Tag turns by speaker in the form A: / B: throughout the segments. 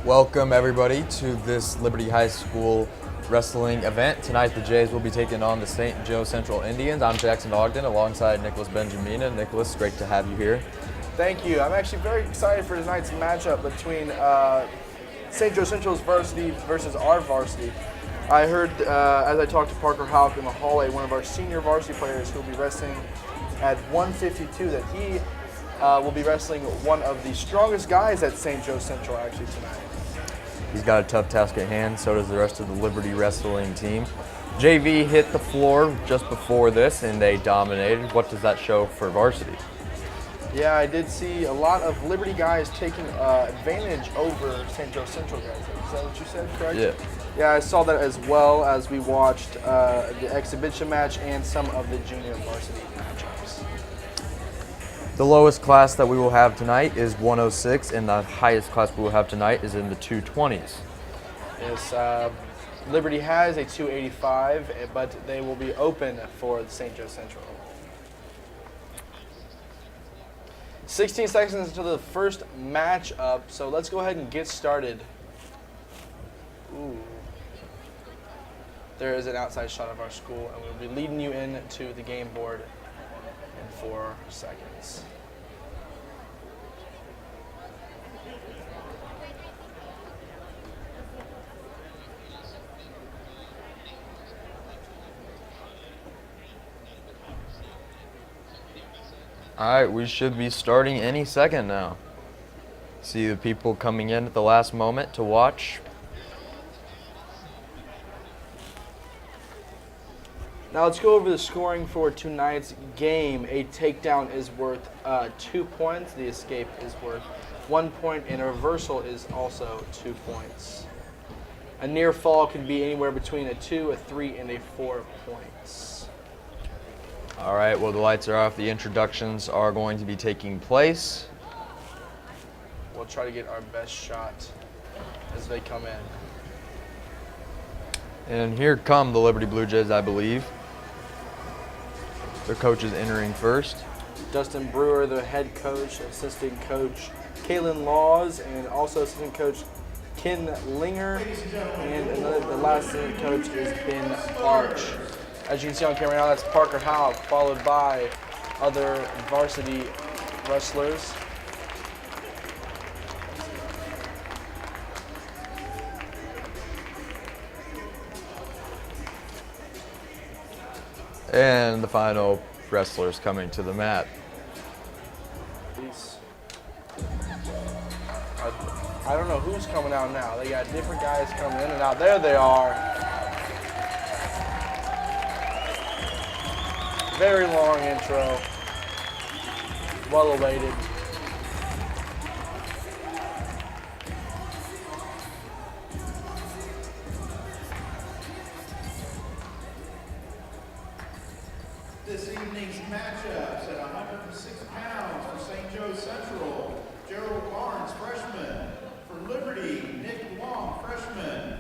A: Welcome everybody to this Liberty High School wrestling event. Tonight the Jays will be taking on the St. Joe Central Indians. I'm Jackson Ogden alongside Nicholas Benjamina. Nicholas, great to have you here.
B: Thank you. I'm actually very excited for tonight's matchup between St. Joe Central's varsity versus our varsity. I heard as I talked to Parker Houck in the hallway, one of our senior varsity players who will be wrestling at 152, that he will be wrestling one of the strongest guys at St. Joe Central actually tonight.
A: He's got a tough task at hand, so does the rest of the Liberty wrestling team. JV hit the floor just before this and they dominated. What does that show for varsity?
B: Yeah, I did see a lot of Liberty guys taking advantage over St. Joe Central guys. Is that what you said, correct?
A: Yeah.
B: Yeah, I saw that as well as we watched the exhibition match and some of the junior varsity matchups.
A: The lowest class that we will have tonight is 106, and the highest class we will have tonight is in the 220s.
B: Yes, Liberty has a 285, but they will be open for St. Joe Central. 16 seconds until the first matchup, so let's go ahead and get started. Ooh. There is an outside shot of our school, and we'll be leading you into the game board in 4 seconds.
A: All right, we should be starting any second now. See the people coming in at the last moment to watch.
B: Now let's go over the scoring for tonight's game. A takedown is worth 2 points. The escape is worth 1 point, and a reversal is also 2 points. A near fall can be anywhere between a 2, a 3, and a 4 points.
A: All right, well, the lights are off. The introductions are going to be taking place.
B: We'll try to get our best shot as they come in.
A: And here come the Liberty Blue Jays, I believe. Their coach is entering first.
B: Dustin Brewer, the head coach, assistant coach Kalen Laws, and also assistant coach Ken Linger, and the last assistant coach is Ben Arch. As you can see on camera now, that's Parker Houck, followed by other varsity wrestlers.
A: And the final wrestlers coming to the mat.
B: I don't know who's coming out now. They got different guys coming in and out. There they are. Very long intro. Well awaited.
C: This evening's matchups at 106 pounds for St. Joe Central, Gerald Barnes, freshman. For Liberty, Nick Long, freshman.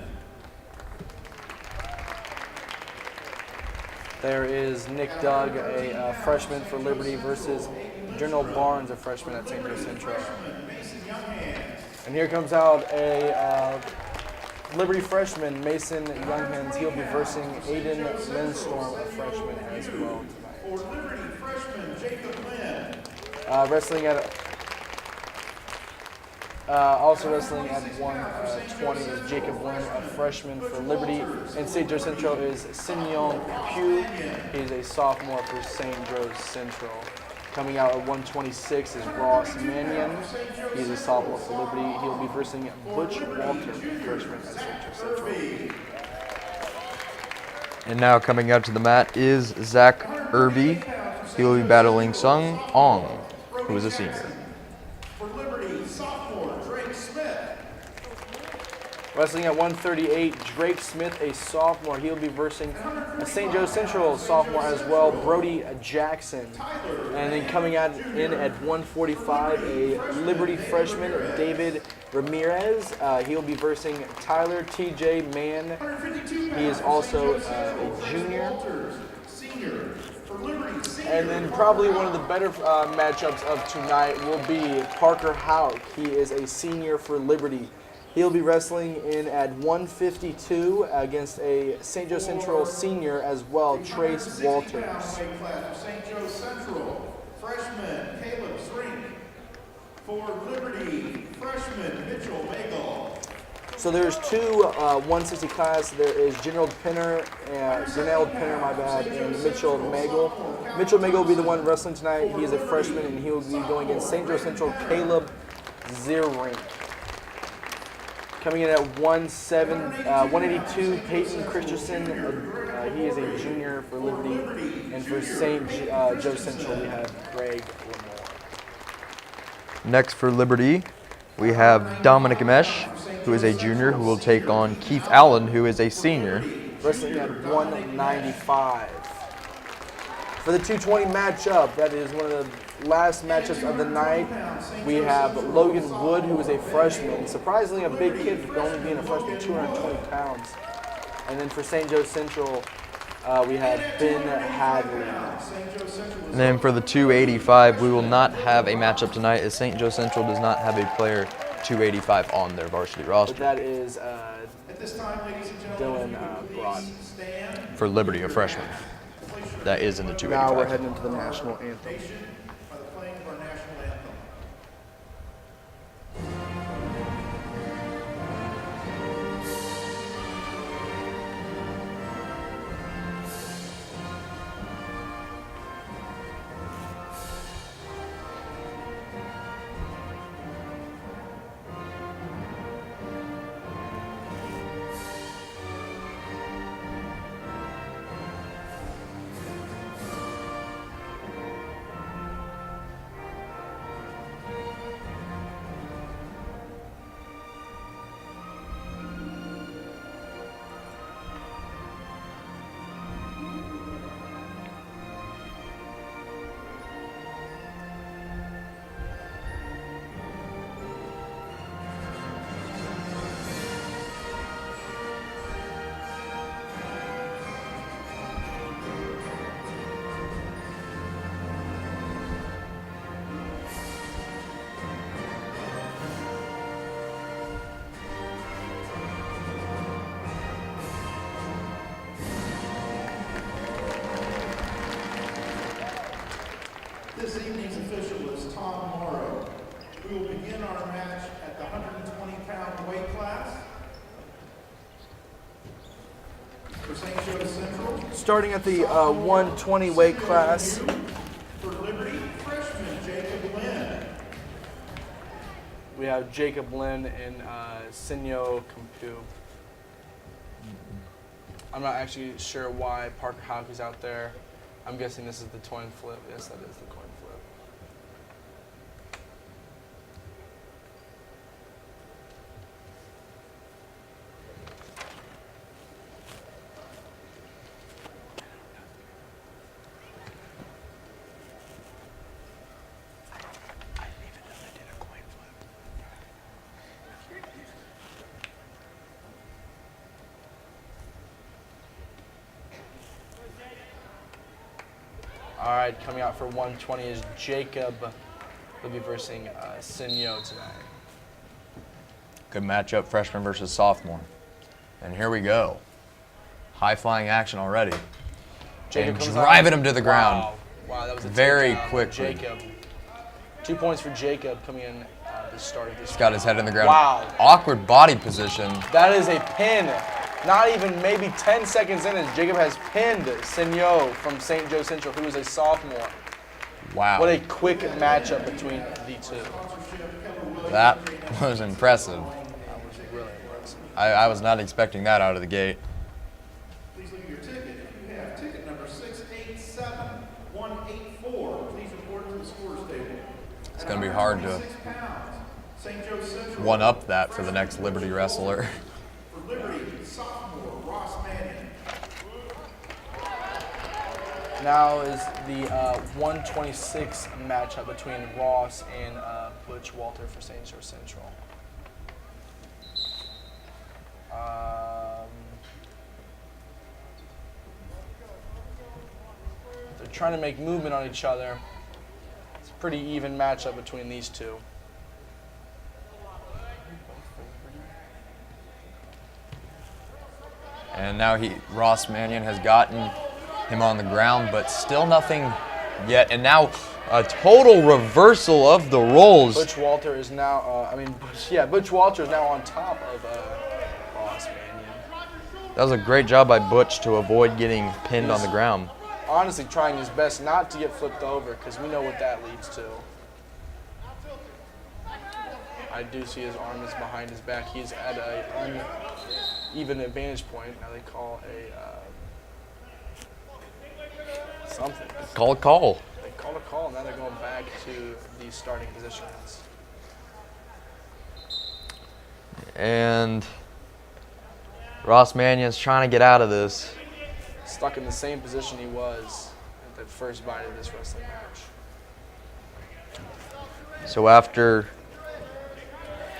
B: There is Nick Doug, a freshman for Liberty, versus General Barnes, a freshman at St. Joe Central. And here comes out a Liberty freshman, Mason Younghans. He'll be versing Aiden Lindstorm, a freshman as well tonight.
C: For Liberty, freshman Jacob Lynn.
B: Wrestling at also wrestling at 120 is Jacob Lynn, a freshman for Liberty. And St. Joe Central is Simeon Pugh. He's a sophomore for St. Joe Central. Coming out at 126 is Ross Mannion. He's a sophomore for Liberty. He'll be versing Butch Walter, freshman at St. Joe Central.
A: And now coming out to the mat is Zach Irby. He will be battling Sung Ong, who is a senior.
C: For Liberty, sophomore Drake Smith.
B: Wrestling at 138, Drake Smith, a sophomore. He'll be versing a St. Joe Central sophomore as well, Brody Jackson. And then coming out in at 145, a Liberty freshman, David Ramirez. He'll be versing Tyler T.J. Mann. He is also a junior. And then probably one of the better matchups of tonight will be Parker Houck. He is a senior for Liberty. He'll be wrestling in at 152 against a St. Joe Central senior as well, Trace Walters.
C: Weight class for St. Joe Central, freshman Caleb Zrink. For Liberty, freshman Mitchell Bagel.
B: So there's two 160 class. There is Janelle Pinner, and Mitchell Magel. Mitchell Magel will be the one wrestling tonight. He is a freshman, and he will be going against St. Joe Central Caleb Zrink. Coming in at 182, Peyton Christensen. He is a junior for Liberty. And for St. Joe Central, we have Greg Lamore.
A: Next for Liberty, we have Dominic Amesh, who is a junior, who will take on Keith Allen, who is a senior.
B: Wrestling at 195. For the 220 matchup, that is one of the last matchups of the night. We have Logan Wood, who is a freshman. Surprisingly, a big kid for only being a freshman, 220 pounds. And then for St. Joe Central, we have Ben Hadley.
A: And then for the 285, we will not have a matchup tonight, as St. Joe Central does not have a player 285 on their varsity
B: But
A: roster.
B: that is Dylan Broad.
A: For Liberty, a freshman. That is in the 285.
B: Now we're heading into the national anthem.
C: By the playing of our national anthem. This evening's official is Tom Morrow. We will begin our match at the 120-pound weight class. For St. Joe Central,
B: Starting at the 120 weight class,
C: for Liberty, freshman Jacob Lynn.
B: we have Jacob Lynn and Sinyo Kampu. I'm not actually sure why Parker Houck is out there. I'm guessing this is the coin flip. Yes, that is the coin flip. I didn't even know they did a coin flip. All right, coming out for 120 is Jacob. He'll be versing Sinyo tonight.
A: Good matchup, freshman versus sophomore. And here we go. High flying action already.
B: Jacob
A: And
B: comes
A: driving
B: out.
A: him to the ground.
B: Wow, that was a
A: Very
B: takedown.
A: quickly.
B: Jacob. 2 points for Jacob coming in the start of this.
A: He's got his head in the ground.
B: Wow.
A: Awkward body position.
B: That is a pin. Not even maybe 10 seconds in, as Jacob has pinned Sinyo from St. Joe Central, who is a sophomore.
A: Wow.
B: What a quick matchup between the two.
A: That was impressive.
B: That was really impressive.
A: I was not expecting that out of the gate.
C: Please leave your ticket. If you have ticket number 687184, please report to the scores table.
A: It's going to be hard to
C: 6 pounds, St. Joe Central.
A: one up that for the next Liberty wrestler.
C: For Liberty, sophomore Ross Manning.
B: Now is the 126 matchup between Ross and Butch Walter for St. Joe Central. They're trying to make movement on each other. It's a pretty even matchup between these two.
A: And now Ross Mannion has gotten him on the ground, but still nothing yet. And now a total reversal of the roles.
B: Butch Walter is now, Butch Walter is now on top of Ross Mannion.
A: That was a great job by Butch to avoid getting pinned on the ground.
B: Honestly trying his best not to get flipped over because we know what that leads to. I do see his arm is behind his back. He's at an uneven advantage point. Now they call something.
A: Call a call.
B: They called a call. Now they're going back to the starting positions.
A: And Ross Mannion's trying to get out of this.
B: Stuck in the same position he was at that first bite of this wrestling match.
A: So after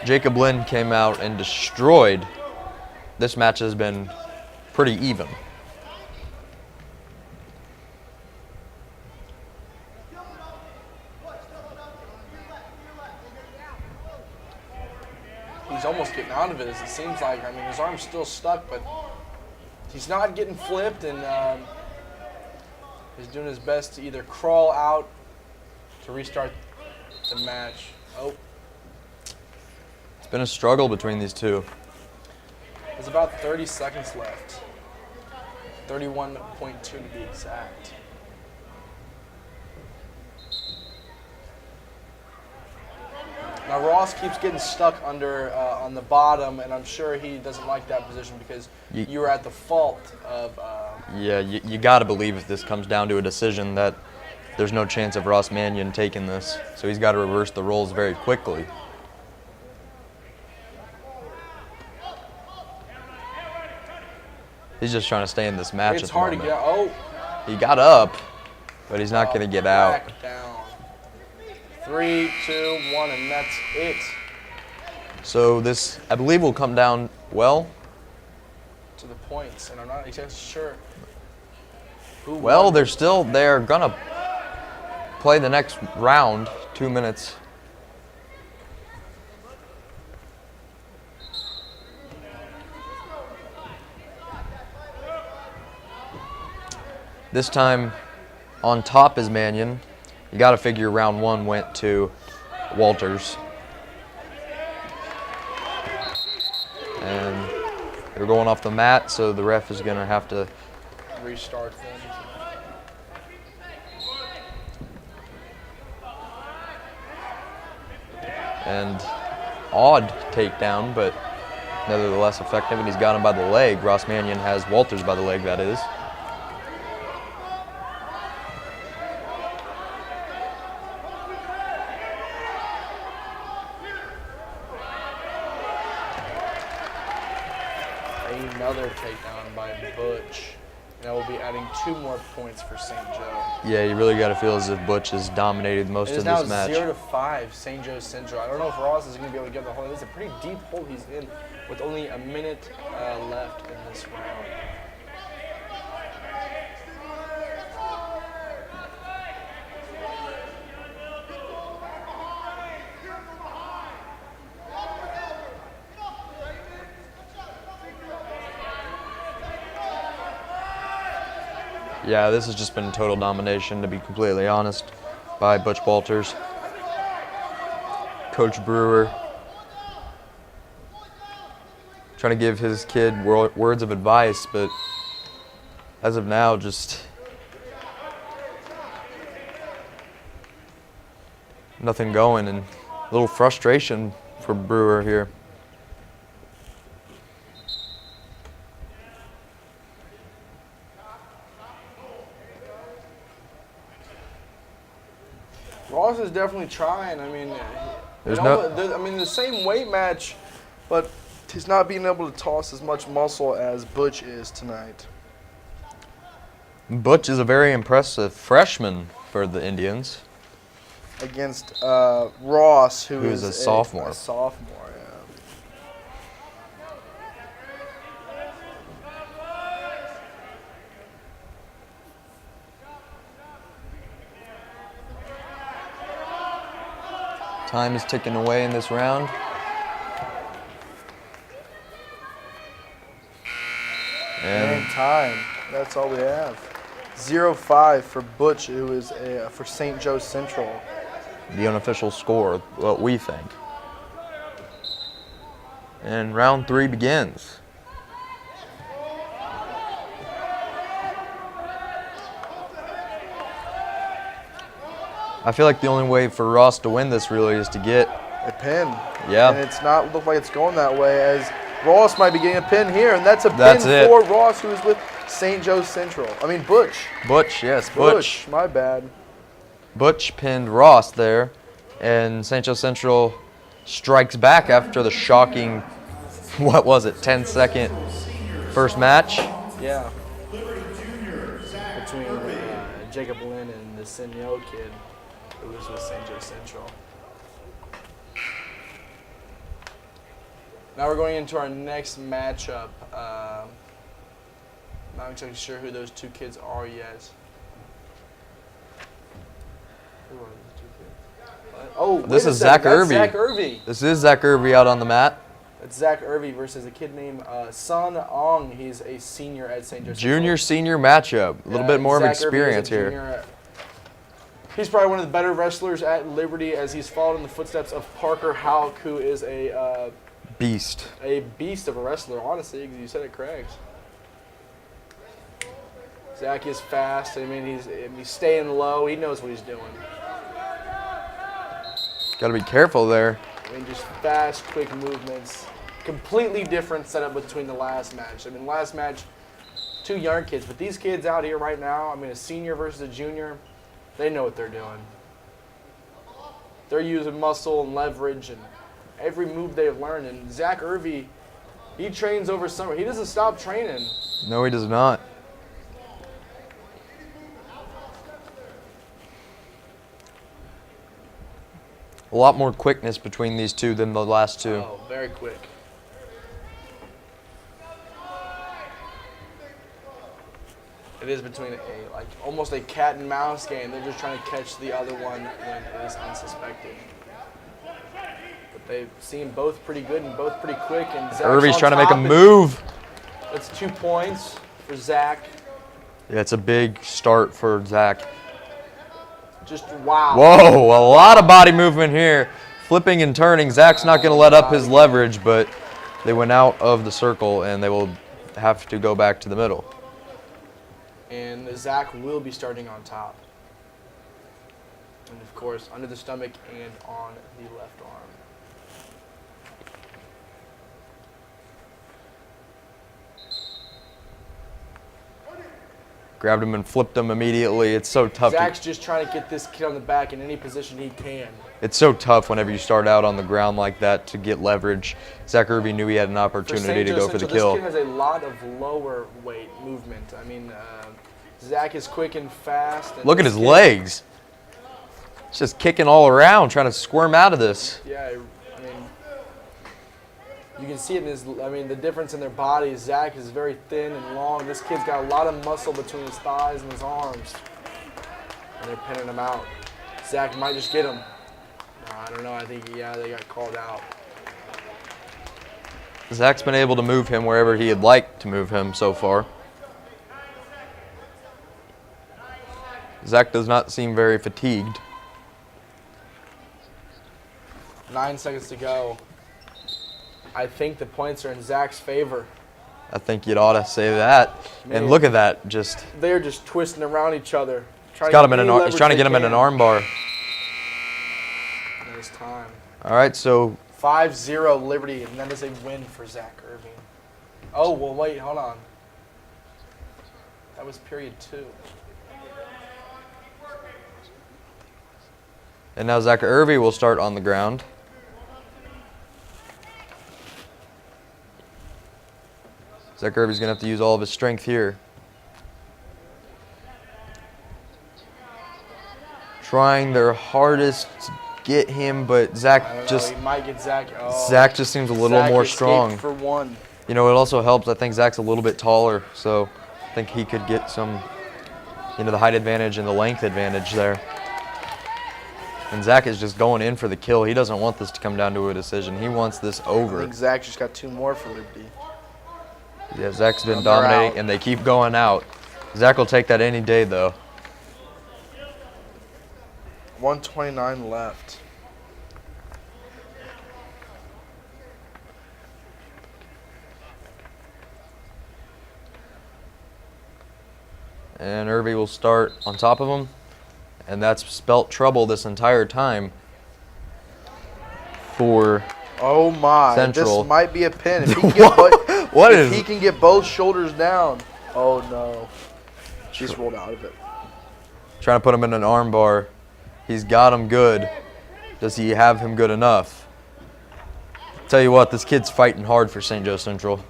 A: Jacob Lynn came out and destroyed, this match has been pretty even.
B: He's almost getting out of it, as it seems like. I mean, his arm's still stuck, but he's not getting flipped, and he's doing his best to either crawl out to restart the match. Oh.
A: It's been a struggle between these two.
B: There's about 30 seconds left. 31.2 to be exact. Now Ross keeps getting stuck under on the bottom, and I'm sure he doesn't like that position because you were at the fault of.
A: Yeah, you got to believe if this comes down to a decision that there's no chance of Ross Mannion taking this. So he's got to reverse the roles very quickly. He's just trying to stay in this match.
B: It's
A: at the
B: hard to
A: moment.
B: get. Oh.
A: He got up, but he's not going to get out.
B: Back down. 3, 2, 1, and that's it.
A: So this, I believe, will come down well.
B: To the points, and I'm not exactly sure. Who
A: Well,
B: won.
A: they're going to play the next round, 2 minutes. This time, on top is Mannion. You got to figure round 1 went to Walters. And they're going off the mat, so the ref is going to have to
B: restart them.
A: And odd takedown, but nevertheless effective, and he's got him by the leg. Ross Mannion has Walters by the leg, that is.
B: Another takedown by Butch. And that will be adding 2 more points for St. Joe.
A: Yeah, you really got to feel as if Butch has dominated most
B: It
A: of
B: is now
A: this match.
B: 0-5, St. Joe Central. I don't know if Ross is going to be able to get the hole. It's a pretty deep hole he's in with only a minute left in this round.
A: Yeah, this has just been total domination, to be completely honest, by Butch Walters. Coach Brewer trying to give his kid words of advice, but as of now, just nothing going, and a little frustration for Brewer here.
B: Ross is definitely trying. I mean, the same weight match, but he's not being able to toss as much muscle as Butch is tonight.
A: Butch is a very impressive freshman for the Indians.
B: Against Ross, who
A: Who's
B: is
A: a sophomore.
B: A sophomore, yeah.
A: Time is ticking away in this round.
B: Time. That's all we have. 0-5 for Butch, who is for St. Joe Central.
A: The unofficial score, what we think. And round 3 begins. I feel like the only way for Ross to win this really is to get
B: A pin.
A: Yeah.
B: And it's not look like it's going that way, as Ross might be getting a pin here, and that's a
A: That's
B: pin
A: it.
B: for Ross, who is with St. Joe Central. I mean Butch.
A: Butch, yes, Butch.
B: My bad.
A: Butch pinned Ross there, and St. Joe Central strikes back after the shocking, what was it, 10-second first match?
B: Yeah. Between Jacob Lynn and the Sinyo kid, who was with St. Joe Central. Now we're going into our next matchup. Not exactly sure who those two kids are yet. Who are those two kids? Oh,
A: This
B: wait a
A: is
B: second,
A: Zach
B: that's
A: Irby.
B: Zach Irby.
A: This is Zach Irby out on the mat.
B: It's Zach Irby versus a kid named Sun Ong. He's a senior at St. Joe Central.
A: Junior-senior matchup. A little bit more of
B: Zach Irby is a
A: experience here.
B: junior. He's probably one of the better wrestlers at Liberty, as he's followed in the footsteps of Parker Houck, who is a
A: Beast.
B: beast of a wrestler, honestly, because you said it, Craigs. Zach is fast. I mean, he's staying low. He knows what he's doing.
A: Got to be careful there.
B: I mean, just fast, quick movements. Completely different setup between the last match. I mean, last match, two young kids, but these kids out here right now, I mean, a senior versus a junior, they know what they're doing. They're using muscle and leverage and every move they've learned. And Zach Irby, he trains over summer. He doesn't stop training.
A: No, he does not. A lot more quickness between these two than the last two.
B: Oh, very quick. It is between almost a cat and mouse game. They're just trying to catch the other one when it is unsuspected. But they seem both pretty good and both pretty quick. And Zach's
A: Irby's
B: on
A: trying to make a
B: top, and
A: move.
B: That's 2 points for Zach.
A: Yeah, it's a big start for Zach.
B: Just wow.
A: Whoa, a lot of body movement here. Flipping and turning. Zach's not going to let up his leverage, but they went out of the circle, and they will have to go back to the middle.
B: And Zach will be starting on top. And of course, under the stomach and on the left arm.
A: Grabbed him and flipped him immediately. It's so tough.
B: Zach's just trying to get this kid on the back in any position he can.
A: It's so tough whenever you start out on the ground like that to get leverage. Zach Irby knew he had an opportunity to go for the kill.
B: This kid has a lot of lower weight movement. I mean, Zach is quick and fast. And
A: Look at his legs. It's just kicking all around, trying to squirm out of this.
B: Yeah, I mean, you can see it in his. I mean, the difference in their bodies. Zach is very thin and long. This kid's got a lot of muscle between his thighs and his arms. And they're pinning him out. Zach might just get him. I don't know. I think, yeah, they got called out.
A: Zach's been able to move him wherever he had liked to move him so far. Zach does not seem very fatigued.
B: 9 seconds to go. I think the points are in Zach's favor.
A: I think you'd ought to say that.
B: Man.
A: And look at that. Just
B: They're just twisting around each other.
A: he's got him in he's trying to get him in an arm bar.
B: Nice time.
A: All right, so
B: 5-0 Liberty, and that is a win for Zach Irby. Oh, well, wait, hold on. That was period 2.
A: and now Zach Irby will start on the ground. Zach Irby's going to have to use all of his strength here. Trying their hardest to get him, but Zach just
B: He might get Zach. Oh,
A: Zach just seems a little
B: Zach
A: more
B: escaped
A: strong.
B: for one.
A: You know, it also helps. I think Zach's a little bit taller, so I think he could get some, the height advantage and the length advantage there. And Zach is just going in for the kill. He doesn't want this to come down to a decision. He wants this
B: I
A: over.
B: think Zach just got 2 more for Liberty.
A: Yeah, Zach's been
B: They're
A: dominating,
B: out.
A: and they keep going out. Zach will take that any day, though.
B: 1:29 left.
A: And Irby will start on top of him, and that's spelt trouble this entire time for
B: Oh my!
A: Central.
B: This might be a pin. If he can get,
A: What
B: if
A: is-
B: he can get both shoulders down. Oh no! She's rolled out of it.
A: trying to put him in an arm bar. He's got him good. Does he have him good enough? Tell you what, this kid's fighting hard for St. Joe Central.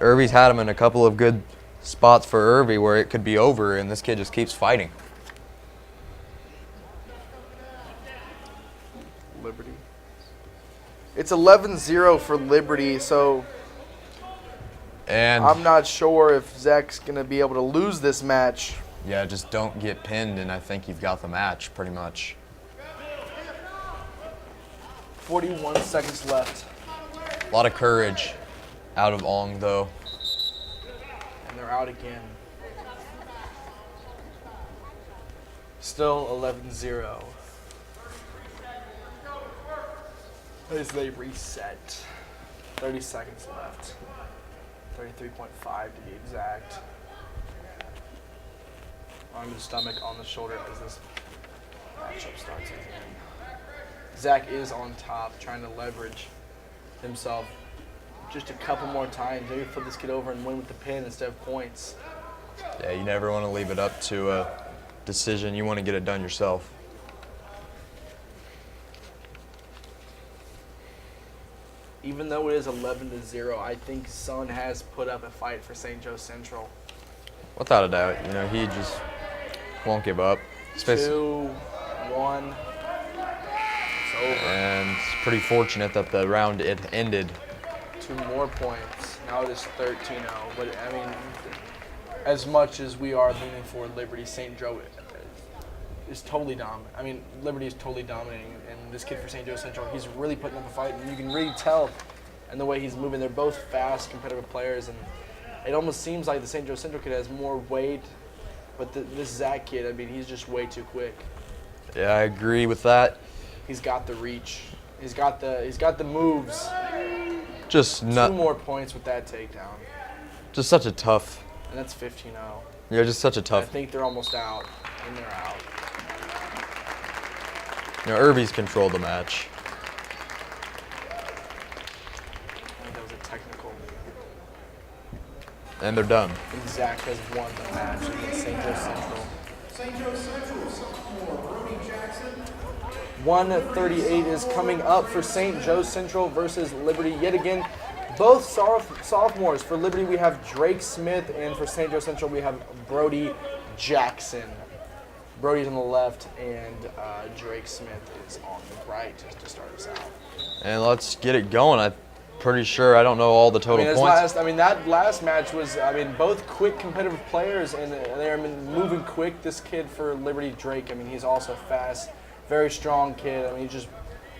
A: Irby's had him in a couple of good spots for Irby where it could be over, and this kid just keeps fighting.
B: Liberty. It's 11-0 for Liberty, so
A: And
B: I'm not sure if Zach's gonna be able to lose this match.
A: yeah, just don't get pinned, and I think you've got the match pretty much.
B: 41 seconds left,
A: A lot of courage out of Ong, though.
B: and they're out again. Still 11-0. As they reset. 30 seconds left. 33.5 to be exact. On the stomach, on the shoulder as this matchup starts again. Zach is on top, trying to leverage himself just a couple more times. Maybe flip this kid over and win with the pin instead of points.
A: Yeah, you never want to leave it up to a decision. You want to get it done yourself.
B: Even though it is 11-0, I think Sun has put up a fight for St. Joe Central.
A: Without a doubt, you know, he just won't give up. Especially-
B: 2-1. It's over.
A: And it's pretty fortunate that the round it ended.
B: 2 more points. Now it is 13-0. But, I mean, as much as we are leaning for Liberty, St. Joe is totally dominant. I mean, Liberty is totally dominating. And this kid for St. Joe Central, he's really putting up a fight. And you can really tell in the way he's moving. They're both fast, competitive players. And it almost seems like the St. Joe Central kid has more weight. But this Zach kid, I mean, he's just way too quick.
A: Yeah, I agree with that.
B: He's got the reach. He's got the moves.
A: Just
B: 2
A: not,
B: more points with that takedown.
A: just such a tough.
B: And that's 15-0.
A: Yeah, just such a
B: I
A: tough.
B: think they're almost out. And they're out.
A: You know, Irby's controlled the match.
B: I think that was a technical.
A: And they're done.
B: And Zach has won the match against St. Joe Central.
C: St. Joe Central, sophomore Brody Jackson.
B: 138 is coming up for St. Joe Central versus Liberty. Yet again, both sophomores. For Liberty, we have Drake Smith, and for St. Joe Central, we have Brody Jackson. Brody's on the left, and Drake Smith is on the right just to start us out.
A: And let's get it going. I'm pretty sure I don't know all the total points.
B: That last match was, both quick competitive players, and they're moving quick. This kid for Liberty, Drake, he's also fast, very strong kid. He's just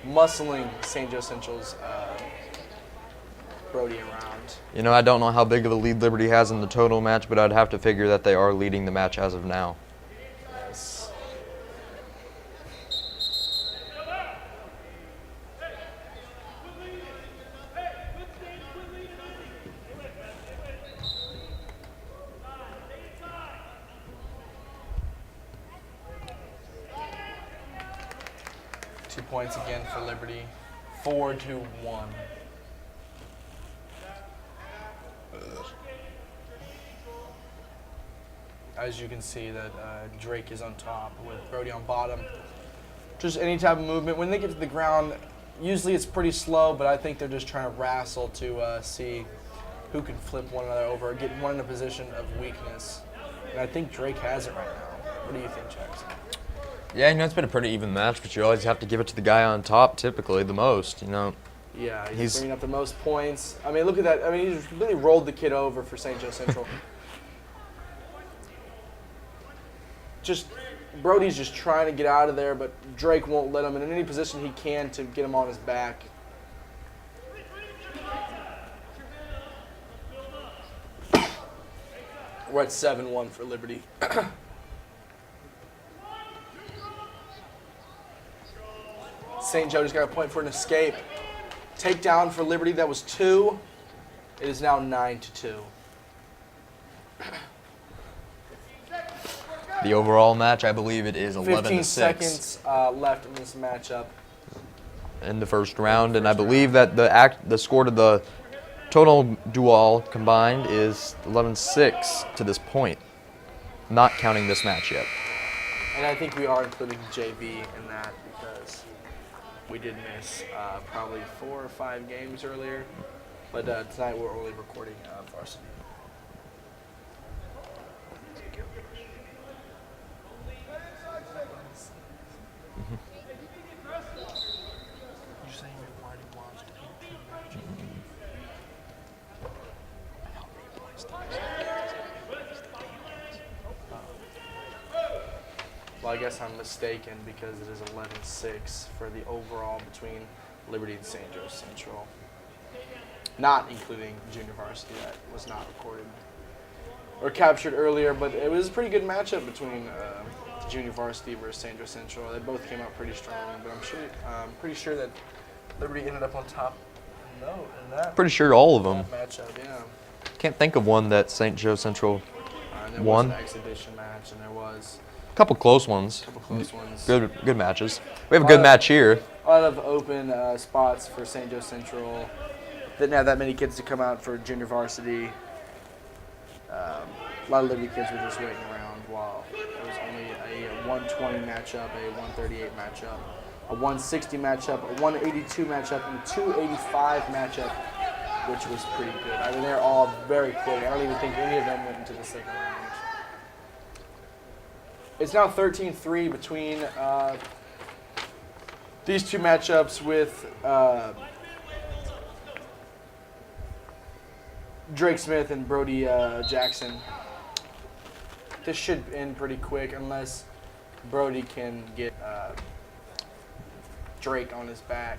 B: muscling St. Joe Central's Brody around.
A: You know, I don't know how big of a lead Liberty has in the total match, but I'd have to figure that they are leading the match as of now.
B: Yes. Two points again for Liberty. 4-1. As you can see, that Drake is on top with Brody on bottom. Just any type of movement. When they get to the ground, usually it's pretty slow, but I think they're just trying to wrestle to see who can flip one another over or get one in a position of weakness. And I think Drake has it right now. What do you think, Jackson?
A: Yeah, you know, it's been a pretty even match, but you always have to give it to the guy on top, typically, the most, you know.
B: Yeah, he's
A: He's-
B: bringing up the most points. Look at that. He's really rolled the kid over for St. Joe Central. Brody's just trying to get out of there, but Drake won't let him in any position he can to get him on his back. We're at 7-1 for Liberty. St. Joe just got a point for an escape. Takedown for Liberty, that was 2. It is now 9-2.
A: The overall match, I believe it is
B: 15
A: 11-6
B: seconds left in this matchup.
A: in the first round, and I believe that the score to the total duel combined is 11-6 to this point, not counting this match yet.
B: And I think we are including JV in that because we did miss probably 4 or 5 games earlier. But tonight we're only recording varsity. You're saying you've already watched 18 matches? Well, I guess I'm mistaken because it is 11-6 for the overall between Liberty and St. Joe Central. Not including junior varsity that was not recorded or captured earlier, but it was a pretty good matchup between junior varsity versus St. Joe Central. They both came out pretty strong, but I'm pretty sure that Liberty ended up on top. No, in that.
A: Pretty sure all of them.
B: That matchup, yeah.
A: Can't think of one that St. Joe Central.
B: And there
A: Won.
B: was an exhibition match, and there was
A: A couple close ones.
B: a couple close ones.
A: Good matches. We have a good match here.
B: A lot of open spots for St. Joe Central. Didn't have that many kids to come out for junior varsity. A lot of Liberty kids were just waiting around while there was only a 120 matchup, a 138 matchup, a 160 matchup, a 182 matchup, and a 285 matchup, which was pretty good. I mean, they're all very quick. I don't even think any of them went into the second round. It's now 13-3 between these two matchups with Drake Smith and Brody Jackson. This should end pretty quick unless Brody can get Drake on his back.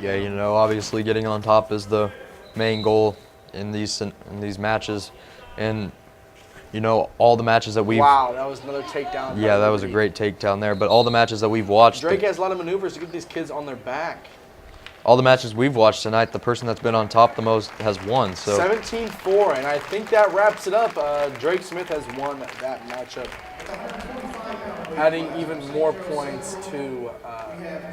A: Yeah, you know, obviously getting on top is the main goal in these matches, and you know all the matches that we've.
B: Wow, that was another takedown.
A: Yeah, that was a great takedown there. But all the matches that we've watched.
B: Drake has a lot of maneuvers to get these kids on their back.
A: All the matches we've watched tonight, the person that's been on top the most has won. So
B: 17-4, and I think that wraps it up. Drake Smith has won that matchup, adding even more points to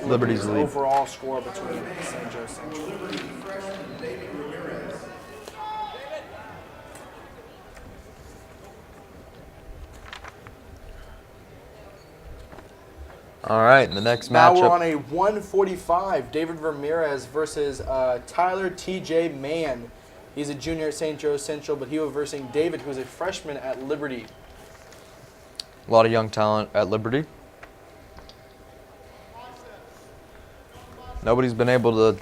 A: Liberty's lead.
B: overall score between St. Joe Central.
C: Freshman David Ramirez.
A: All right, the next
B: Now
A: matchup.
B: we're on a 145. David Ramirez versus Tyler T.J. Mann. He's a junior at St. Joe Central, but he was versing David, who's a freshman at Liberty.
A: A lot of young talent at Liberty. Nobody's been able to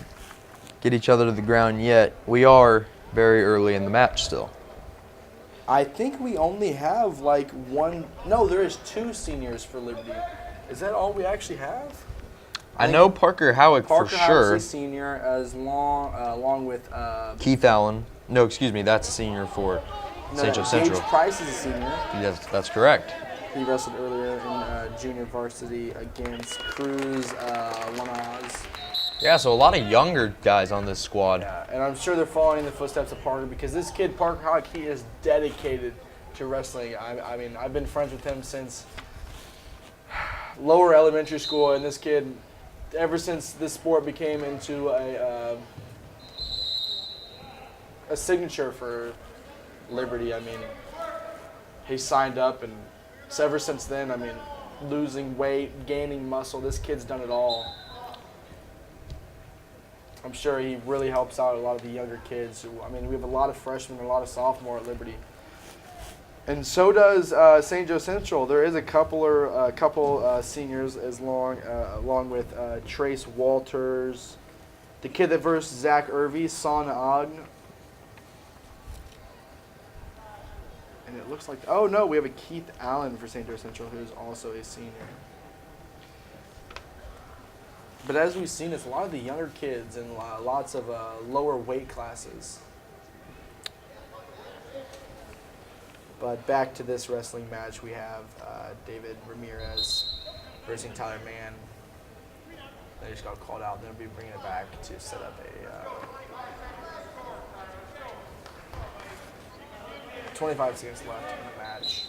A: get each other to the ground yet. We are very early in the match still.
B: I think we only have like one. No, there is 2 seniors for Liberty. Is that all we actually have?
A: I know Parker Howick
B: Parker
A: for
B: House
A: sure.
B: is senior, along with
A: Keith Allen. No, excuse me, that's a senior for St. Joe Central.
B: Gage Price is a senior.
A: Yes, that's correct.
B: He wrestled earlier in junior varsity against Cruz Lanaz.
A: Yeah, so a lot of younger guys on this squad.
B: And I'm sure they're following in the footsteps of Parker because this kid, Parker Hawk, he is dedicated to wrestling. I mean, I've been friends with him since lower elementary school, and this kid, ever since this sport became into a signature for Liberty, I mean, he signed up, and so ever since then, I mean, losing weight, gaining muscle, this kid's done it all. I'm sure he really helps out a lot of the younger kids. I mean, we have a lot of freshmen and a lot of sophomore at Liberty. And so does St. Joe Central. There is a couple seniors along with Trace Walters, the kid that versed Zach Irvey, Son Ogn. And it looks like, oh no, we have a Keith Allen for St. Joe Central, who is also a senior. But as we've seen, it's a lot of the younger kids and lots of lower weight classes. But back to this wrestling match, we have David Ramirez versus Tyler Mann. They just got called out. They'll be bringing it back to set up a 25 seconds left in the match.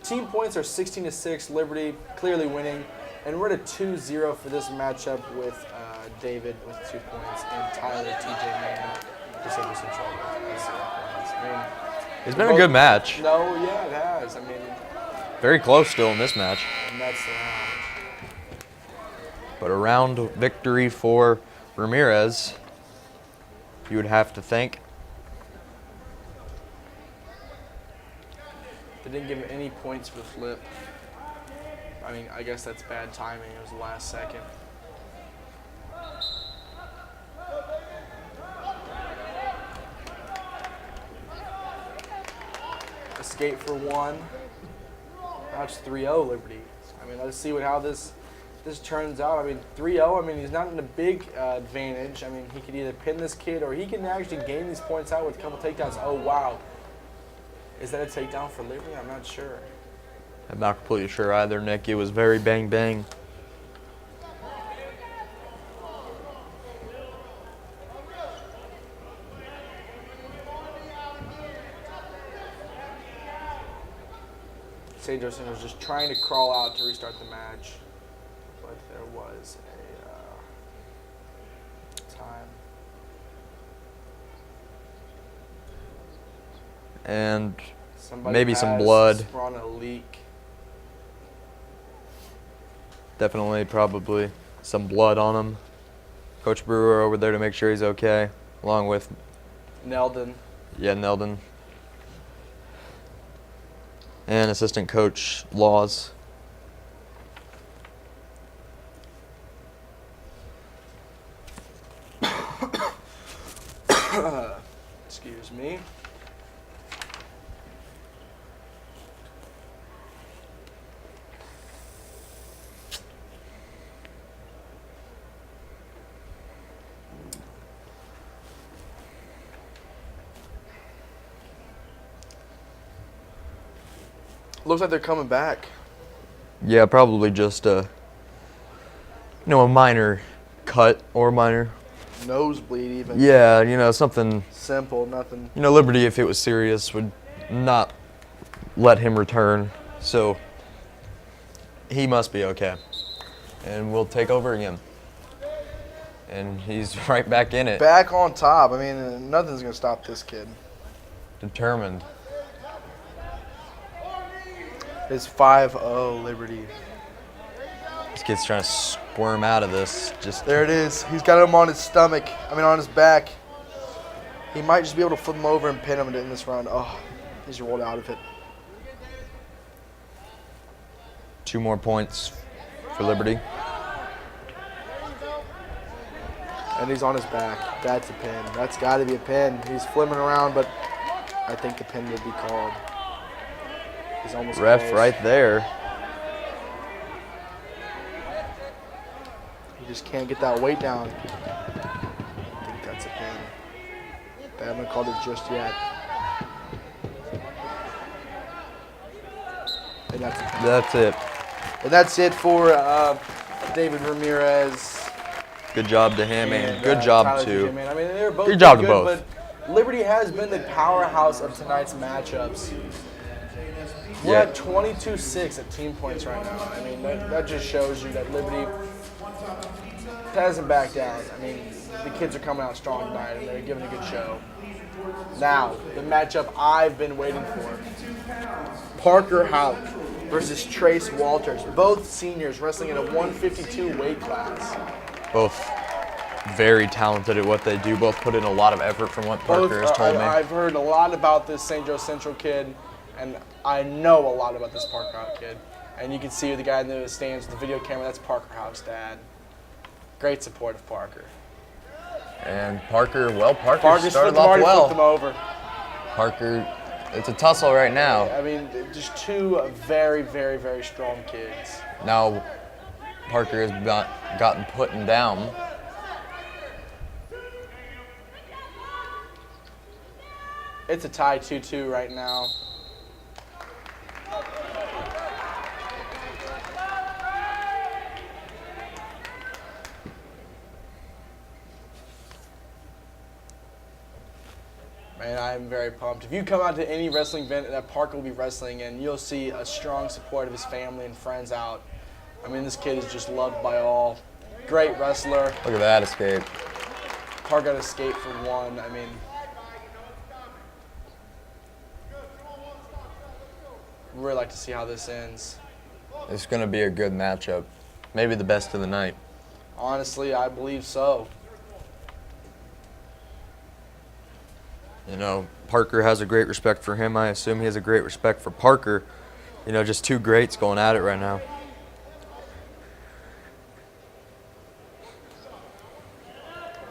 B: Team points are 16-6. Liberty clearly winning. And we're at a 2-0 for this matchup with David with 2 points and Tyler TJ Mann for Central Central with 0 points. I mean,
A: It's been a good match.
B: no, yeah, it has. I mean,
A: Very close still in this match.
B: and that's the round.
A: But a round victory for Ramirez, you would have to think.
B: They didn't give him any points for the flip. I mean, I guess that's bad timing. It was the last second. Escape for 1. Now it's 3-0 Liberty. I mean, let's see how this turns out. I mean, 3-0. I mean, he's not in a big advantage. I mean, he could either pin this kid or he can actually gain these points out with a couple takedowns. Oh wow, is that a takedown for Liberty? I'm not sure.
A: I'm not completely sure either, Nick. It was very bang bang.
B: St. Joseph was just trying to crawl out to restart the match, but there was a time.
A: And
B: Somebody
A: maybe some
B: has
A: blood.
B: Sprung a leak.
A: Definitely, probably some blood on him. Coach Brewer over there to make sure he's okay, along with,
B: Neldon.
A: yeah, Neldon. And assistant coach Laws.
B: Excuse me. Looks like they're coming back.
A: Yeah, probably just a minor cut or minor.
B: Nosebleed even.
A: Yeah, something.
B: Simple, nothing.
A: Liberty, if it was serious, would not let him return. So he must be okay. And we'll take over again. And he's right back in it.
B: Back on top. I mean, nothing's going to stop this kid.
A: Determined.
B: It's 5-0 Liberty.
A: This kid's trying to squirm out of this. Just
B: There it is. He's got him on his stomach. On his back. He might just be able to flip him over and pin him in this round. Oh, he's rolled out of it.
A: 2 more points for Liberty.
B: And he's on his back. That's a pin. That's got to be a pin. He's flimming around, but I think the pin would be called. He's almost
A: Ref
B: close.
A: right there.
B: He just can't get that weight down. I think that's a pin. They haven't called it just yet. And that's a pin.
A: That's it.
B: And that's it for David Ramirez.
A: Good job to him, and
B: and,
A: good
B: Tyler
A: job
B: TJ
A: to.
B: Mann. I mean, they're both
A: Good job to
B: good,
A: both.
B: But Liberty has been the powerhouse of tonight's matchups. We're
A: Yeah.
B: at 22-6 at team points right now. I mean, that just shows you that Liberty hasn't backed down. I mean, the kids are coming out strong tonight, and they're giving a good show. Now, the matchup I've been waiting for. Parker Houck versus Trace Walters. Both seniors wrestling in a 152 weight class.
A: Both very talented at what they do. Both put in a lot of effort from what Parker has told me.
B: I've heard a lot about this St. Joe Central kid, and I know a lot about this Parker Houck kid. And you can see the guy in the stands with the video camera. That's Parker Houck's dad. Great support of Parker.
A: And Parker
B: Parker's
A: started
B: flipped
A: off
B: him
A: well.
B: over.
A: Parker, it's a tussle right now.
B: I mean, just two very, very, very strong kids.
A: Now, Parker has gotten put down.
B: It's a tie 2-2 right now. Man, I'm very pumped. If you come out to any wrestling event that Parker will be wrestling in, you'll see a strong support of his family and friends out. I mean, this kid is just loved by all. Great wrestler.
A: Look at that escape.
B: Parker got escape for one. I mean, really like to see how this ends.
A: It's going to be a good matchup. Maybe the best of the night.
B: Honestly, I believe so.
A: You know, Parker has a great respect for him. I assume he has a great respect for Parker. You know, just two greats going at it right now.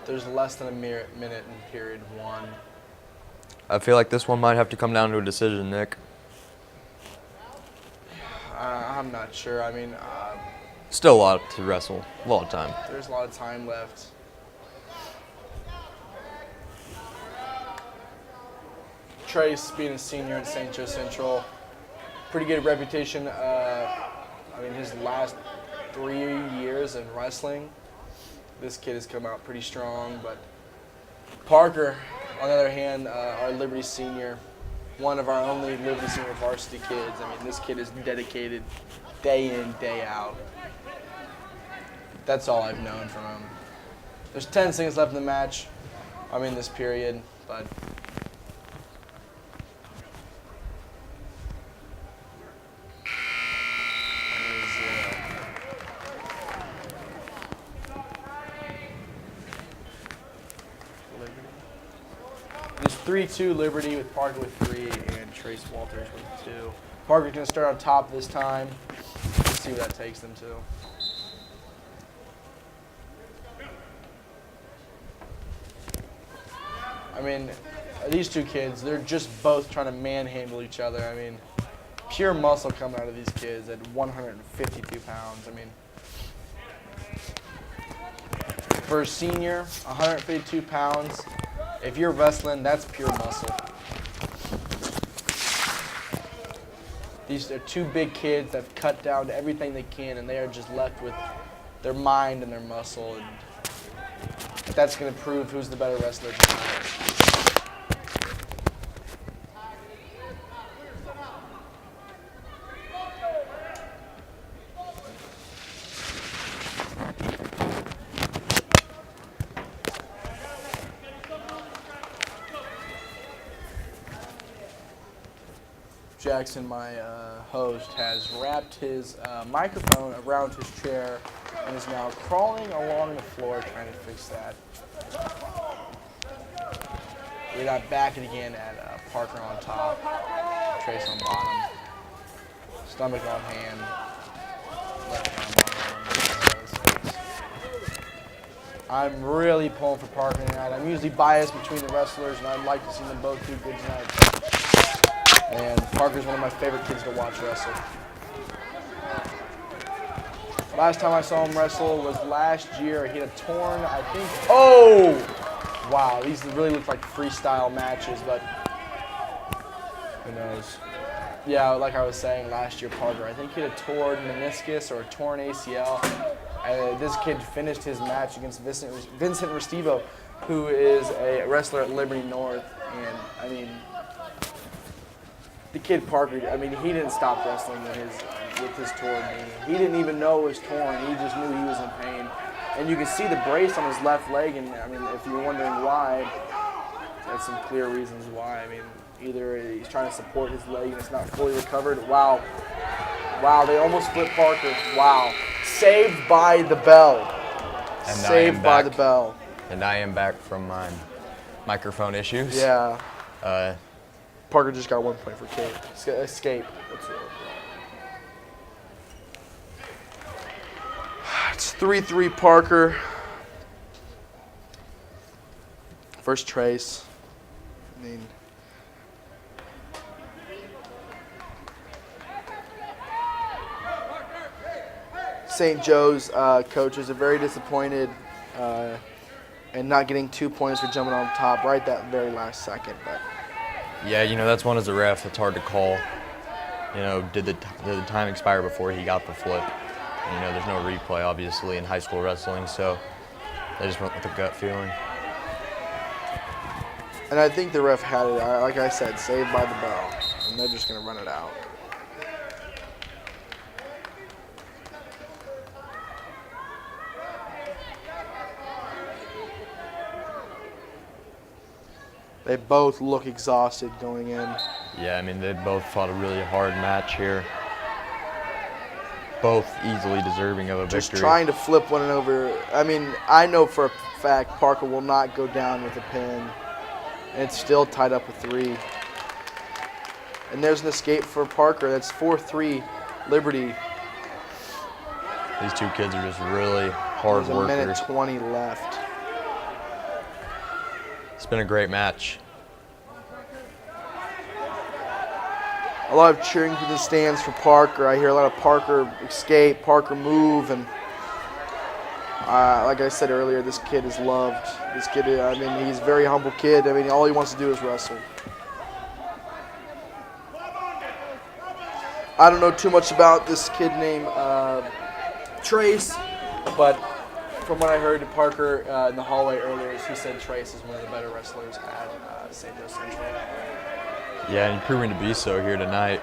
B: There's less than a minute in period one.
A: I feel like this one might have to come down to a decision, Nick.
B: I'm not sure. I mean,
A: Still a lot to wrestle. A lot of time.
B: there's a lot of time left. Trace, being a senior at St. Joe Central, pretty good reputation. I mean, his last 3 years in wrestling, this kid has come out pretty strong. But Parker, on the other hand, our Liberty senior, one of our only Liberty senior varsity kids. I mean, this kid is dedicated day in, day out. That's all I've known from him. There's 10 seconds left in the match. I'm in this period, but there's 3-2 Liberty with Parker with 3 and Trace Walters with 2. Parker's going to start on top this time. Let's see where that takes them to. I mean, these two kids, they're just both trying to manhandle each other. I mean, pure muscle coming out of these kids at 152 pounds. I mean, for a senior, 152 pounds, if you're wrestling, that's pure muscle. These are two big kids that have cut down to everything they can, and they are just left with their mind and their muscle. And that's going to prove who's the better wrestler tonight. Jackson, my host, has wrapped his microphone around his chair and is now crawling along the floor trying to fix that. We're not back it again at Parker on top, Trace on bottom, stomach on hand, left arm on arm. I'm really pulling for Parker tonight. I'm usually biased between the wrestlers, and I'd like to see them both do good tonight. And Parker's one of my favorite kids to watch wrestle. Last time I saw him wrestle was last year. He had a torn, I think. Oh! Wow, these really look like freestyle matches, but who knows? Yeah, like I was saying last year, Parker, I think he had a torn meniscus or a torn ACL. And this kid finished his match against Vincent Restivo, who is a wrestler at Liberty North. And, I mean, the kid Parker, I mean, he didn't stop wrestling with his torn knee. He didn't even know it was torn. He just knew he was in pain. And you can see the brace on his left leg, and I mean, if you're wondering why, that's some clear reasons why. I mean, either he's trying to support his leg and it's not fully recovered. Wow. Wow, they almost flipped Parker. Wow. Saved by the bell.
A: And
B: Saved by the bell.
A: And I am back from my microphone issues.
B: Yeah.
A: Uh,
B: Parker just got 1 point for escape. It's 3-3 Parker. First Trace. I mean, St. Joe's coaches are very disappointed and not getting 2 points for jumping on top right that very last second. But
A: Yeah, that's one as a ref. It's hard to call. Did the time expire before he got the flip? There's no replay, obviously, in high school wrestling, so they just went with a gut feeling.
B: and I think the ref had it, like I said, saved by the bell, and they're just going to run it out. They both look exhausted going in.
A: Yeah, they both fought a really hard match here. Both easily deserving of a
B: Just
A: victory.
B: trying to flip one over. I know for a fact Parker will not go down with a pin. And it's still tied up with 3. And there's an escape for Parker. That's 4-3 Liberty.
A: These two kids are just really hard
B: There's a
A: workers.
B: minute 20 left.
A: It's been a great match.
B: A lot of cheering from the stands for Parker. I hear a lot of Parker escape, Parker move, and like I said earlier, this kid is loved. This kid, he's a very humble kid. All he wants to do is wrestle. I don't know too much about this kid named Trace, but from what I heard of Parker in the hallway earlier, he said Trace is one of the better wrestlers at St. Joe Central.
A: Yeah, and proving to be so here tonight.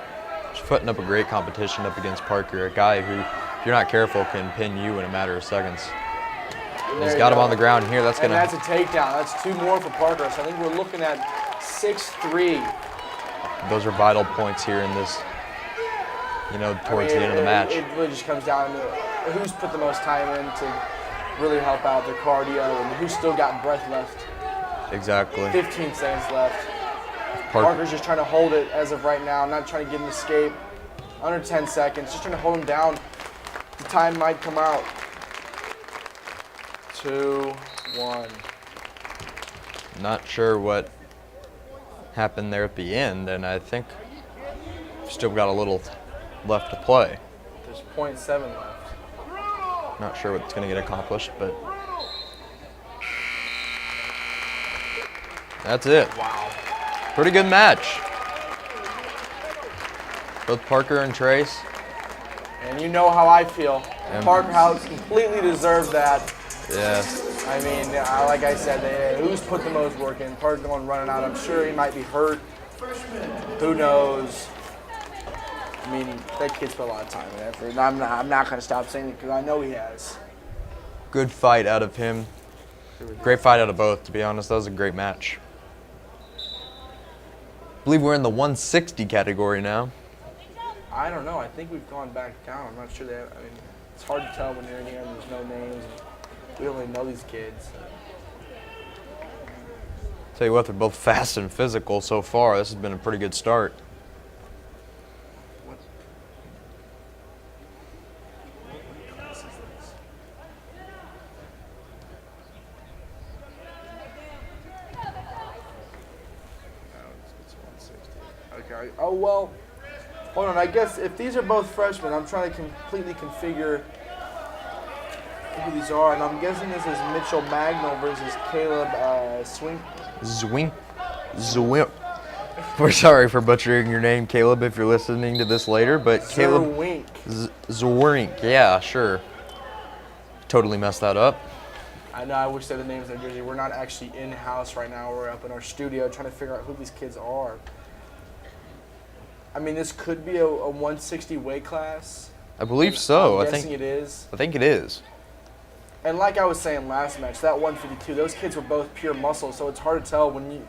A: Just putting up a great competition up against Parker, a guy who, if you're not careful, can pin you in a matter of seconds. He's got him on the ground here. That's
B: And that's a takedown. That's 2 more for Parker. So I think we're looking at 6-3.
A: Those are vital points here in this, towards the end of the match.
B: It really just comes down to who's put the most time in to really help out their cardio and who's still got breath left.
A: Exactly.
B: 15 seconds left. Parker's just trying to hold it as of right now, not trying to get an escape. Under 10 seconds, just trying to hold him down. The time might come out. 2-1.
A: Not sure what happened there at the end, and I think we've still got a little left to play.
B: There's 0.7 left.
A: Not sure what's going to get accomplished, but that's it.
B: Wow.
A: Pretty good match. Both Parker and Trace.
B: And you know how I feel.
A: And-
B: Parker House completely deserved that.
A: Yeah.
B: Like I said, who's put the most work in? Parker's the one running out. I'm sure he might be hurt. Who knows? That kid's put a lot of time and effort. And I'm not going to stop saying it because I know he has.
A: Good fight out of him. Great fight out of both, to be honest. That was a great match. I believe we're in the 160 category now.
B: I don't know. I think we've gone back down. I'm not sure it's hard to tell when you're in here and there's no names. We don't really know these kids.
A: Tell you what, they're both fast and physical so far. This has been a pretty good start.
B: Okay. Oh, well, hold on. I guess if these are both freshmen, I'm trying to completely configure who these are. And I'm guessing this is Mitchell Magnol versus Caleb Swink.
A: Zwink. We're sorry for butchering your name, Caleb, if you're listening to this later, but Caleb
B: Wink.
A: Zwink. Yeah, sure. Totally messed that up.
B: I know. I wish they had the names in New Jersey. We're not actually in-house right now. We're up in our studio trying to figure out who these kids are. This could be a 160 weight class.
A: I believe so.
B: I'm guessing it is.
A: I think it is.
B: And like I was saying last match, that 152, those kids were both pure muscle, so it's hard to tell when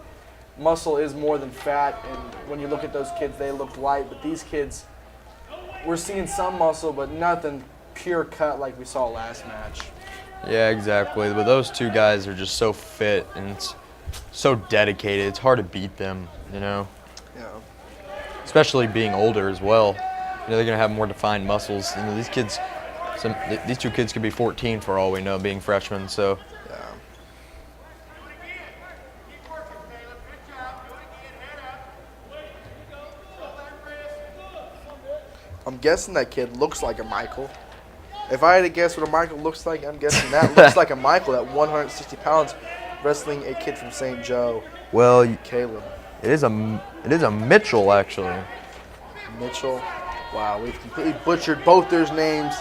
B: muscle is more than fat, and when you look at those kids, they look light, but these kids, we're seeing some muscle, but nothing pure cut like we saw last match.
A: Yeah, exactly. But those two guys are just so fit and so dedicated. It's hard to beat them,
B: Yeah.
A: Especially being older as well. They're gonna have more defined muscles. These two kids could be 14 for all we know, being freshmen. So.
B: Yeah. I'm guessing that kid looks like a Michael. If I had to guess what a Michael looks like, I'm guessing that looks like a Michael at 160 pounds, wrestling a kid from St. Joe,
A: Well,
B: Caleb
A: it is a Mitchell actually.
B: Mitchell. Wow, we've completely butchered both their names.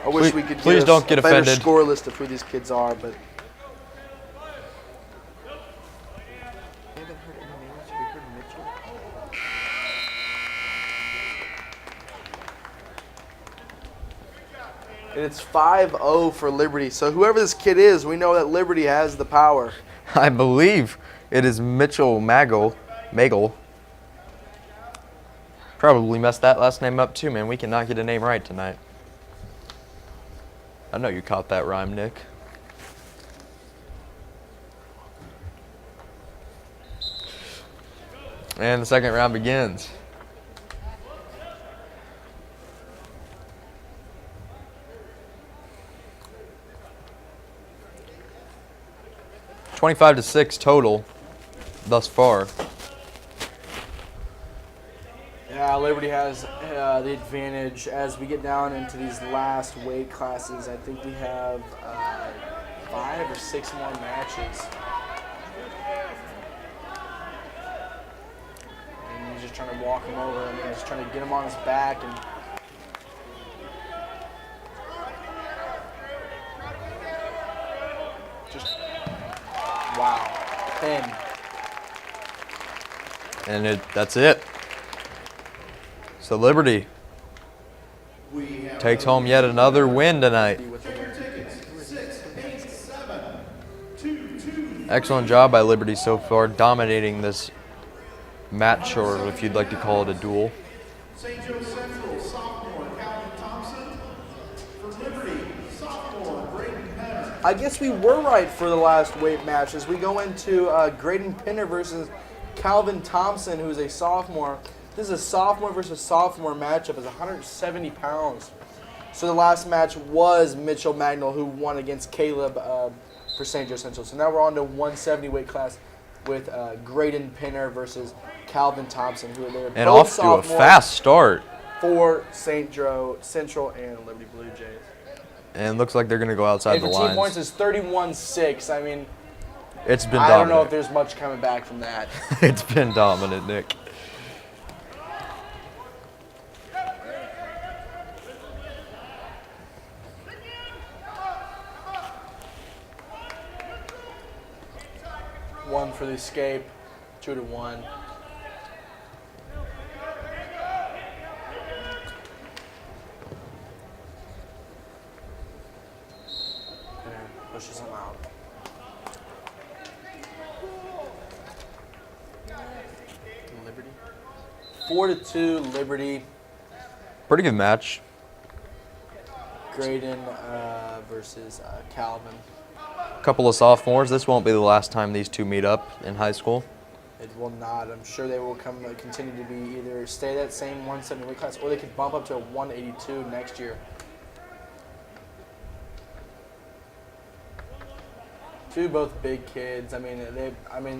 B: I wish we could
A: Please
B: give
A: don't
B: us
A: get
B: a better
A: offended.
B: score list of who these kids are, but. Haven't heard any names. Have you heard Mitchell? And it's 5-0 for Liberty. So whoever this kid is, we know that Liberty has the power.
A: I believe it is Mitchell Magel. Probably messed that last name up too, man. We cannot get a name right tonight. I know you caught that rhyme, Nick. And the second round begins. $25-6 total thus far.
B: Yeah, Liberty has the advantage as we get down into these last weight classes. I think we have 5 or 6 more matches. And he's just trying to walk him over. I mean, he's trying to get him on his back. And just, wow, pin.
A: And that's it. So Liberty
C: We have
A: takes home yet another win tonight.
C: tickets 6, 8, 7, 2, 2.
A: Excellent job by Liberty so far, dominating this match, or if you'd like to call it a duel.
C: St. Joe Central sophomore Calvin Thompson. For Liberty, sophomore Braden Penner.
B: I guess we were right for the last weight match as we go into Graydon Pinner versus Calvin Thompson, who's a sophomore. This is a sophomore versus sophomore matchup. It's 170 pounds. So the last match was Mitchell Magnol, who won against Caleb for St. Joe Central. So now we're on to 170 weight class with Graydon Pinner versus Calvin Thompson, who are
A: And
B: both
A: off to a
B: sophomores
A: fast start.
B: for St. Joe Central and Liberty Blue Jays.
A: And looks like they're going to go outside
B: And
A: the
B: for team points,
A: lines.
B: it's 31-6. I mean,
A: It's been
B: I don't know if
A: dominant.
B: there's much coming back from that.
A: It's been dominant, Nick.
B: One for the escape, 2-1. And pushes him out. Liberty. 4-2 Liberty.
A: Pretty good match.
B: Graydon versus Calvin.
A: Couple of sophomores. This won't be the last time these two meet up in high school.
B: It will not. I'm sure they will continue to be either stay that same 170 weight class, or they could bump up to a 182 next year. Both big kids. I mean,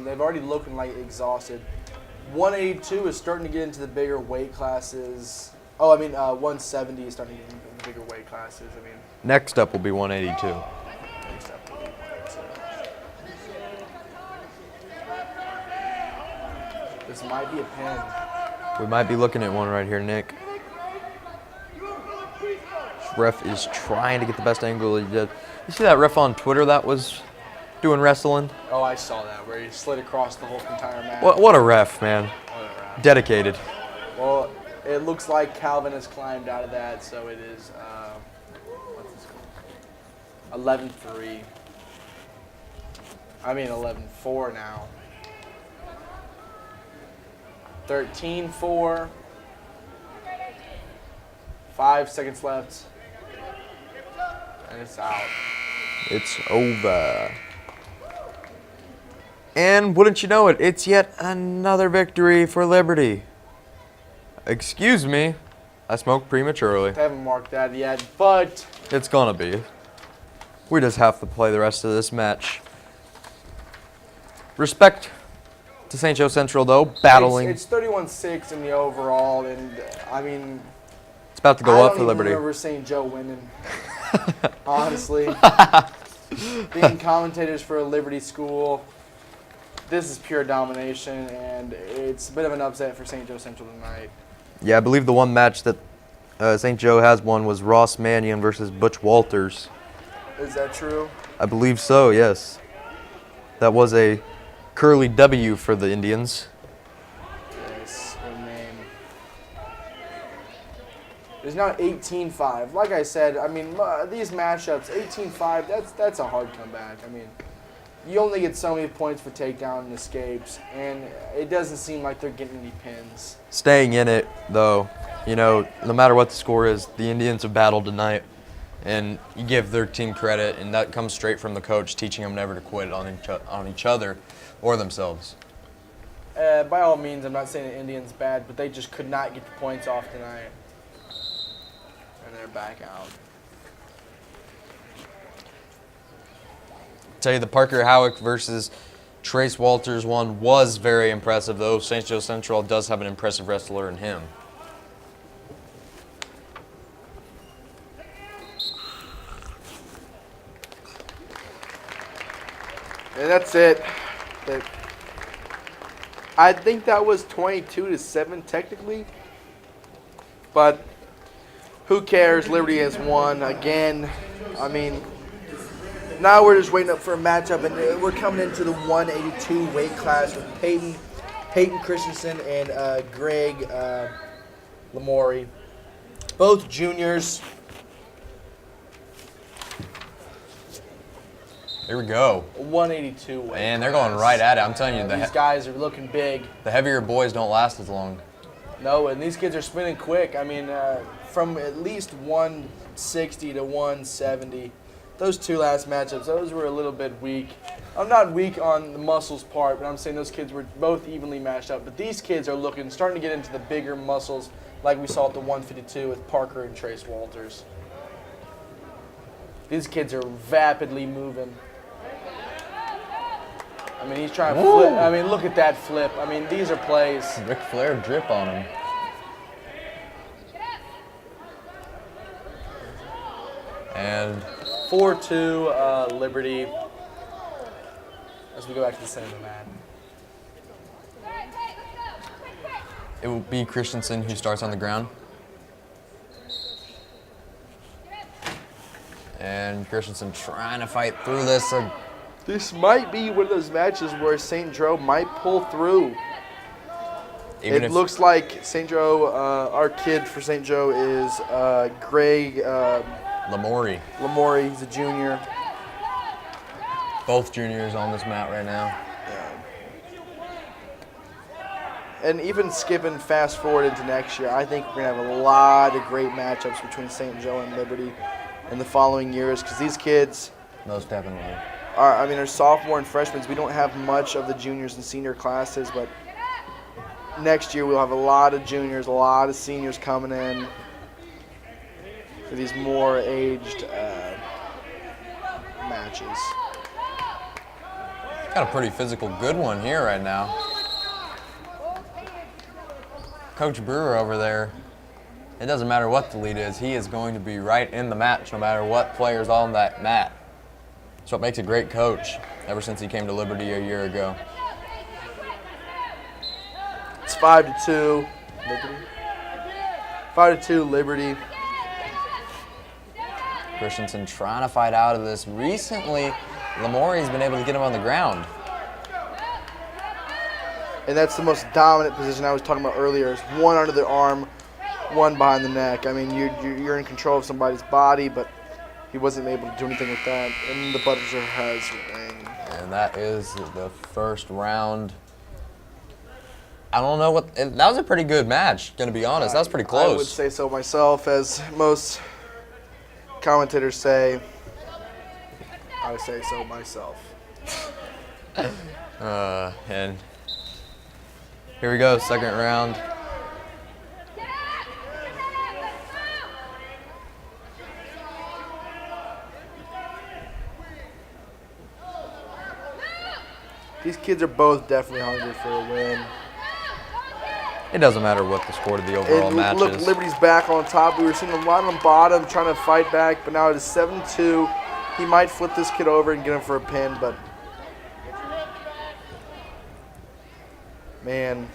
B: they've already looking like exhausted. 182 is starting to get into the bigger weight classes. 170 is starting to get into the bigger weight classes. I mean,
A: Next up will be 182.
B: next up will be 182. This might be a pin.
A: We might be looking at one right here, Nick. Ref is trying to get the best angle he did. You see that ref on Twitter that was doing wrestling?
B: Oh, I saw that where he slid across the whole entire match.
A: What a ref, man.
B: Whatever.
A: Dedicated.
B: Well, it looks like Calvin has climbed out of that, so it is what's this called? 11-3. 11-4 now. 13-4. 5 seconds left. And it's out.
A: It's over. And wouldn't you know it, it's yet another victory for Liberty. Excuse me, I smoked prematurely.
B: I haven't marked that yet, but
A: It's gonna be. We just have to play the rest of this match. Respect to St. Joe Central though, battling.
B: It's 31-6 in the overall, and I mean,
A: It's about to go up for Liberty.
B: I don't even remember St. Joe winning. Honestly. Being commentators for a Liberty school, this is pure domination, and it's a bit of an upset for St. Joe Central tonight.
A: Yeah, I believe the one match that St. Joe has won was Ross Mannion versus Butch Walters.
B: Is that true?
A: I believe so, yes. That was a curly W for the Indians.
B: Yes, good name. It's now 18-5. Like I said, I mean, these matchups, 18-5, that's a hard comeback. I mean, you only get so many points for takedown and escapes, and it doesn't seem like they're getting any pins.
A: Staying in it, though, you know, no matter what the score is, the Indians have battled tonight, and you give their team credit, and that comes straight from the coach, teaching them never to quit on each other or themselves.
B: By all means, I'm not saying the Indians bad, but they just could not get the points off tonight. And they're back out.
A: Tell you, the Parker Howick versus Trace Walters one was very impressive, though. St. Joe Central does have an impressive wrestler in him.
B: And that's it. I think that was 22-7 technically, but who cares? Liberty has won again. I mean, now we're just waiting up for a matchup, and we're coming into the 182 weight class with Peyton Christensen and Greg Lamori, both juniors.
A: Here we go.
B: 182 weight
A: And they're going right at it. I'm telling you,
B: these guys are looking big.
A: the heavier boys don't last as long.
B: No, and these kids are spinning quick. I mean, from at least 160 to 170. Those two last matchups, those were a little bit weak. I'm not weak on the muscles part, but I'm saying those kids were both evenly matched up. But these kids are starting to get into the bigger muscles like we saw at the 152 with Parker and Trace Walters. These kids are rapidly moving. I mean, he's trying to flip. I mean, look at that flip. I mean, these are plays.
A: Ric Flair drip on him. And
B: 4-2 Liberty as we go back to the center of the mat.
A: it will be Christensen who starts on the ground. And Christensen trying to fight through this.
B: This might be one of those matches where St. Joe might pull through. It looks like St. Joe, our kid for St. Joe is Greg
A: Lamori.
B: Lamori. He's a junior.
A: Both juniors on this mat right now.
B: And even skipping fast forward into next year, I think we're going to have a lot of great matchups between St. Joe and Liberty in the following years, because these kids
A: Most definitely.
B: are sophomore and freshmen. We don't have much of the juniors and senior classes, but next year we'll have a lot of juniors, a lot of seniors coming in for these more aged matches.
A: Got a pretty physical good one here right now. Coach Brewer over there, it doesn't matter what the lead is, he is going to be right in the match no matter what player's on that mat. That's what makes a great coach ever since he came to Liberty a year ago.
B: It's 5-2 Liberty. 5-2 Liberty.
A: Christensen trying to fight out of this. Recently, Lamori's been able to get him on the ground.
B: And that's the most dominant position I was talking about earlier. Is one under the arm, one behind the neck. I mean, you're in control of somebody's body, but he wasn't able to do anything with that. And the buzzer has rang.
A: And that is the first round. I don't know what. That was a pretty good match, gonna be honest. That was pretty close.
B: I would say so myself, as most commentators say. I say so myself.
A: And here we go, second round.
B: These kids are both definitely hungry for a win.
A: It doesn't matter what the score of the overall
B: And
A: match
B: look,
A: is.
B: Liberty's back on top. We were seeing a lot on the bottom trying to fight back, but now it is 7-2. He might flip this kid over and get him for a pin, but man,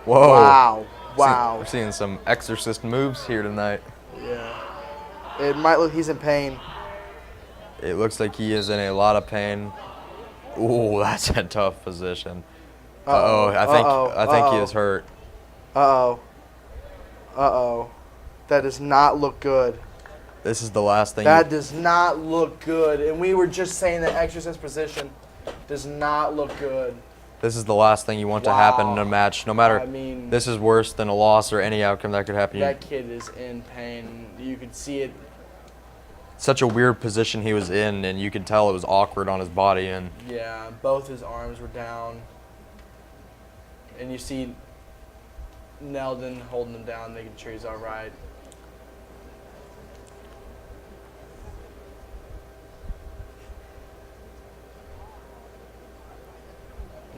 A: Whoa.
B: wow. Wow.
A: We're seeing some exorcist moves here tonight.
B: Yeah. It might look he's in pain.
A: It looks like he is in a lot of pain. Ooh, that's a tough position. Uh-oh. I think he is hurt.
B: Uh-oh. Uh-oh. That does not look good.
A: This is the last thing.
B: That does not look good. And we were just saying that exorcist position does not look good.
A: This is the last thing you want to happen in a match. No matter.
B: I mean,
A: this is worse than a loss or any outcome that could happen.
B: that kid is in pain. You could see it.
A: Such a weird position he was in, and you could tell it was awkward on his body. And
B: Yeah, both his arms were down. And you see Neldon holding him down, making sure he's all right.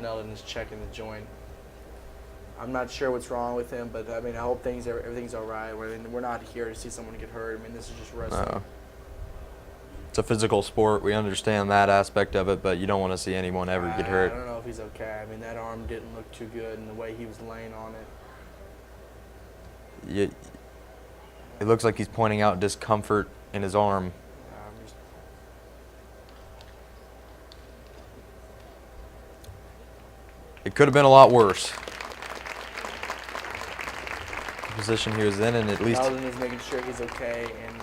B: Neldon is checking the joint. I'm not sure what's wrong with him, but I mean, I hope everything's all right. We're not here to see someone get hurt. I mean, this is just wrestling.
A: it's a physical sport. We understand that aspect of it, but you don't want to see anyone ever get hurt.
B: I don't know if he's okay. I mean, that arm didn't look too good, and the way he was laying on it.
A: It looks like he's pointing out discomfort in his arm.
B: Just,
A: It could have been a lot worse. The position he was in, and at least
B: Neldon is making sure he's okay, and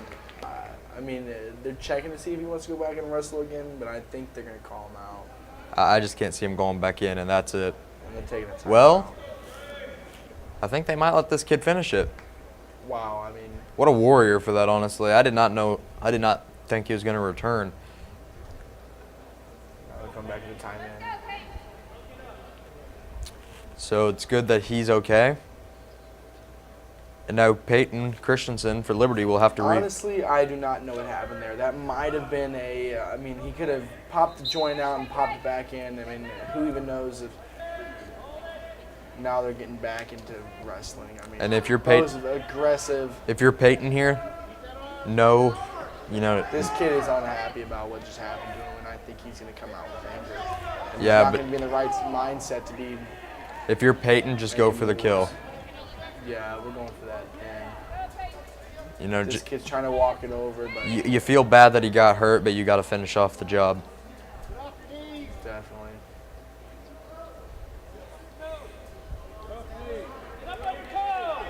B: I mean, they're checking to see if he wants to go back and wrestle again, but I think they're going to call him out.
A: I just can't see him going back in, and that's it.
B: And they're taking a time
A: Well,
B: out.
A: I think they might let this kid finish it.
B: Wow, I mean,
A: What a warrior for that, honestly. I did not think he was going to return.
B: now they're coming back to the time in.
A: So it's good that he's okay. And now Peyton Christensen for Liberty will have to
B: Honestly, I do not know what happened there. That might have been I mean, he could have popped the joint out and popped it back in. I mean, who even knows if now they're getting back into wrestling. I mean,
A: And if you're
B: that was aggressive.
A: If you're Peyton here, no,
B: This kid is unhappy about what just happened to him, and I think he's going to come out with anger. And
A: Yeah,
B: he's not
A: but-
B: going to be in the right mindset to be.
A: if you're Peyton, just go for the kill.
B: Yeah, we're going for that. And this
A: J-
B: kid's trying to walk it over, but
A: you feel bad that he got hurt, but you got to finish off the job.
B: definitely.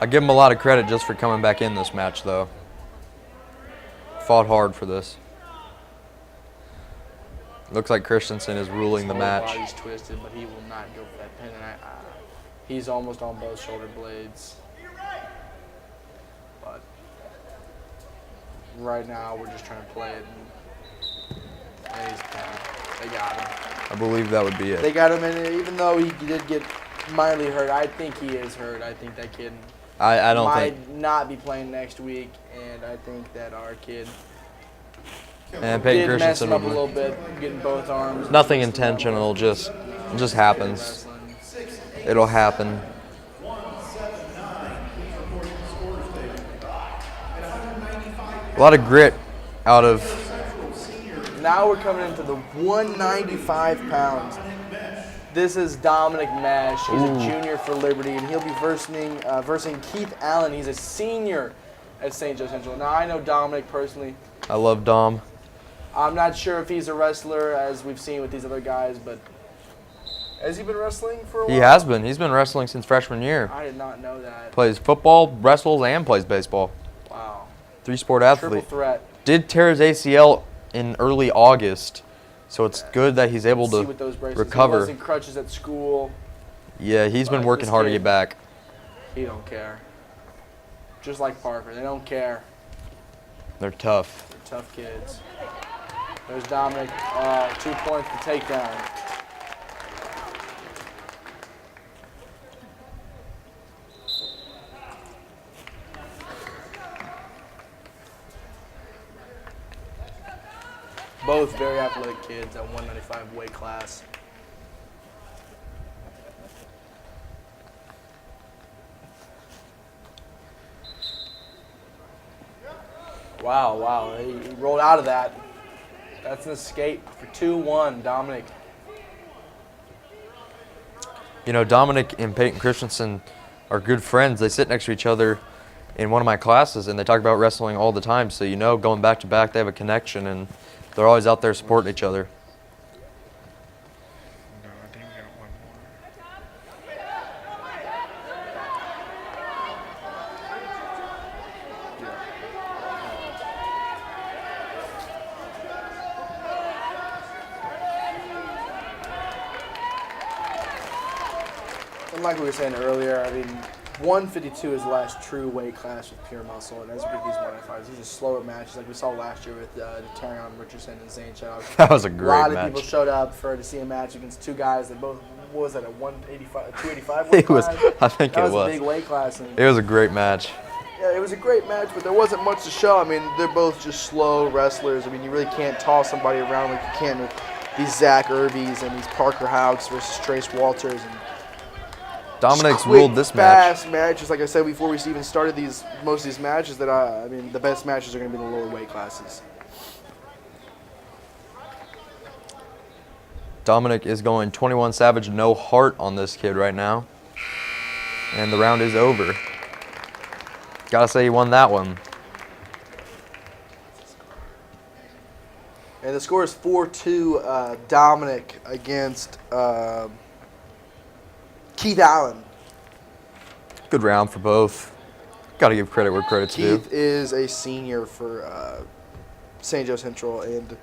A: I give him a lot of credit just for coming back in this match, though. Fought hard for this. Looks like Christensen is ruling the
B: His whole
A: match.
B: body's twisted, but he will not go for that pin. And he's almost on both shoulder blades. But right now, we're just trying to play it. And he's pinned. They got him.
A: I believe that would be
B: They
A: it.
B: got him, and even though he did get mildly hurt, I think he is hurt. I think that kid
A: I don't
B: might
A: think.
B: not be playing next week, and I think that our kid
A: And Peyton
B: did mess
A: Christensen
B: him up a
A: would
B: little bit, getting both arms.
A: Nothing intentional, it just happens.
B: Wrestling.
A: It'll happen. A lot of grit out of.
B: Now we're coming into the 195 pounds. This is Dominic Mesh. He's a junior for Liberty, and he'll be versing Keith Allen. He's a senior at St. Joe Central. Now, I know Dominic personally.
A: I love Dom.
B: I'm not sure if he's a wrestler, as we've seen with these other guys, but has he been wrestling for a while?
A: He has been. He's been wrestling since freshman year.
B: I did not know that.
A: Plays football, wrestles, and plays baseball.
B: Wow.
A: 3-sport
B: Triple
A: athlete.
B: threat.
A: Did tear his ACL in early August, so it's good that he's able
B: See
A: to
B: with those braces.
A: recover.
B: He was in crutches at school.
A: Yeah, he's been
B: But
A: working
B: this
A: hard to
B: kid-
A: get back.
B: He don't care. Just like Parker, they don't care.
A: They're tough.
B: They're tough kids. There's Dominic. 2 points to takedown. Both very athletic kids at 195 weight class. Wow. He rolled out of that. That's an escape for 2-1, Dominic.
A: You know, Dominic and Peyton Christensen are good friends. They sit next to each other in one of my classes, and they talk about wrestling all the time. So, you know, going back to back, they have a connection, and they're always out there supporting each other.
D: No, I think we got one
B: And like we were saying earlier, I mean, 152 is the last true weight class with pure muscle, and as we get these 195s, these are slower matches like we saw last year with Tarion Richardson and Zane Shadow.
A: That was a
B: A
A: great
B: lot
A: match.
B: of people showed up to see a match against two guys that both, what was that, a 185, 285 weight
A: It was,
B: class?
A: I think
B: That
A: it
B: was a
A: was.
B: big weight class. And
A: It was a great match.
B: yeah, it was a great match, but there wasn't much to show. I mean, they're both just slow wrestlers. I mean, you really can't toss somebody around like you can with these Zach Irvies and these Parker Houks versus Trace Walters. And
A: Dominic's
B: quick,
A: ruled this match.
B: fast matches. Like I said before we even started most of these matches, that I mean, the best matches are going to be in the lower weight classes.
A: Dominic is going 21 Savage, no heart on this kid right now. And the round is over. Gotta say he won that one.
B: And the score is 4-2 Dominic against Keith Allen.
A: Good round for both. Gotta give credit where credit's due.
B: Keith is a senior for St. Joe Central, and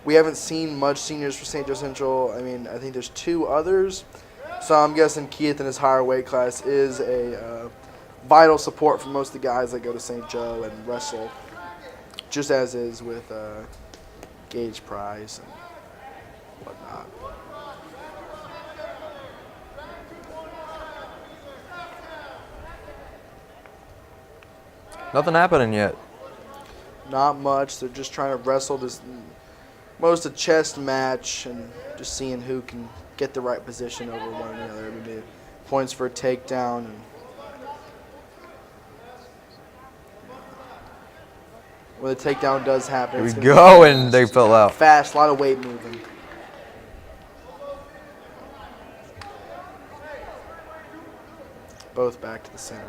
B: we haven't seen much seniors for St. Joe Central. I mean, I think there's two others. So I'm guessing Keith in his higher weight class is a vital support for most of the guys that go to St. Joe and wrestle, just as is with Gage Price and whatnot.
A: Nothing happening yet.
B: Not much. They're just trying to wrestle this most a chest match and just seeing who can get the right position over one another. I mean, points for a takedown. And when the takedown does happen,
A: Here
B: it's
A: we
B: gonna
A: go,
B: be
A: and they fell out.
B: fast, a lot of weight moving. Both back to the center.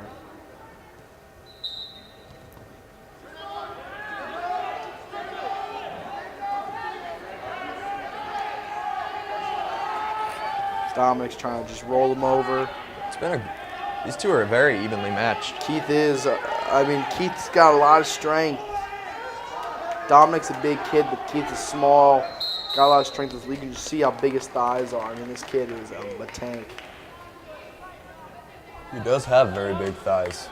B: Dominic's trying to just roll him over.
A: These two are very evenly matched.
B: Keith is, Keith's got a lot of strength. Dominic's a big kid, but Keith is small. Got a lot of strength. You can just see how big his thighs are. I mean, this kid is a tank.
A: He does have very big thighs.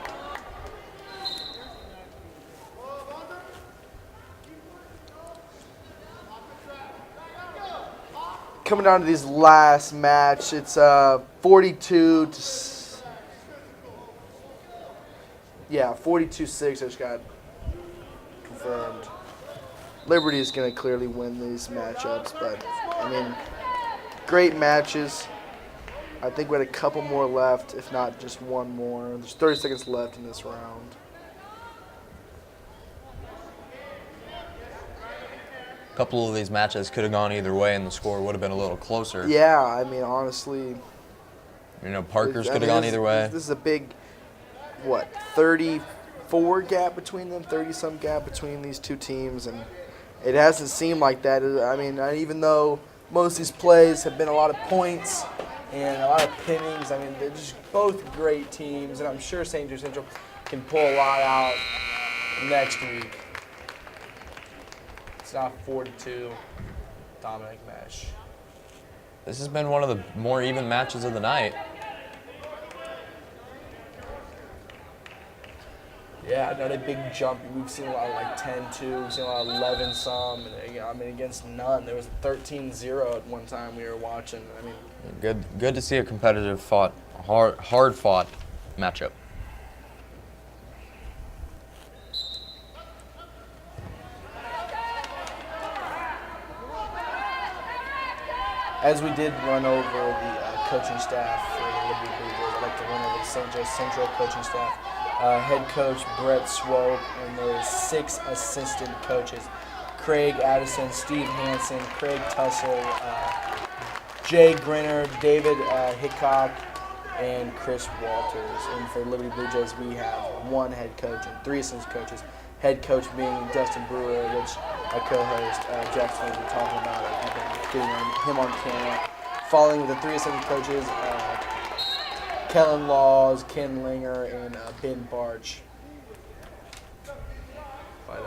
B: Coming down to this last match, it's 42 to 42-6. I just got confirmed. Liberty is going to clearly win these matchups, but I mean, great matches. I think we had a couple more left, if not just one more. There's 30 seconds left in this round.
A: A couple of these matches could have gone either way, and the score would have been a little closer.
B: Yeah, I mean, honestly.
A: You know, Parker's
B: I
A: could
B: mean,
A: have gone either way.
B: This is a big, 34 gap between them, 30-some gap between these two teams, and it hasn't seemed like that. I mean, even though most of these plays have been a lot of points and a lot of pinnings, I mean, they're just both great teams, and I'm sure St. Joe Central can pull a lot out next week. It's not 4-2 Dominic Mesh.
A: This has been one of the more even matches of the night.
B: Yeah, another big jump. We've seen a lot of like 10-2. We've seen a lot of 11-some. I mean, against none. There was 13-0 at one time we were watching. I mean,
A: Good to see a competitive fought, hard fought matchup.
B: as we did run over the coaching staff for the Liberty Blue Jays, I'd like to run over the St. Joe Central coaching staff. head coach Brett Swope, and there's 6 assistant coaches: Craig Addison, Steve Hansen, Craig Tussle, Jay Grinner, David Hickok, and Chris Walters. And for Liberty Blue Jays, we have 1 head coach and 3 assistant coaches. Head coach being Dustin Brewer, which my co-host Jackson will be talking about. I've been getting him on camera. Following with the 3 assistant coaches, Kellen Laws, Ken Linger, and Ben Barch. But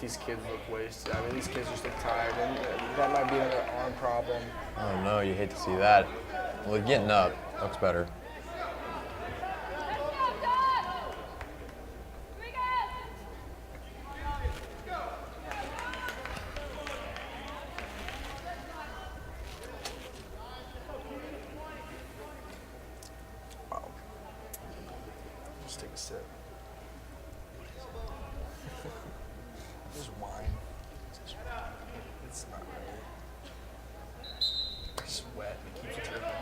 B: these kids look wasted. I mean, these kids just look tired, and that might be another arm problem.
A: Oh no, you hate to see that. Well, getting up looks better.
B: Just take a sip. Just wine. It's not really. Sweat. It keeps you dripping.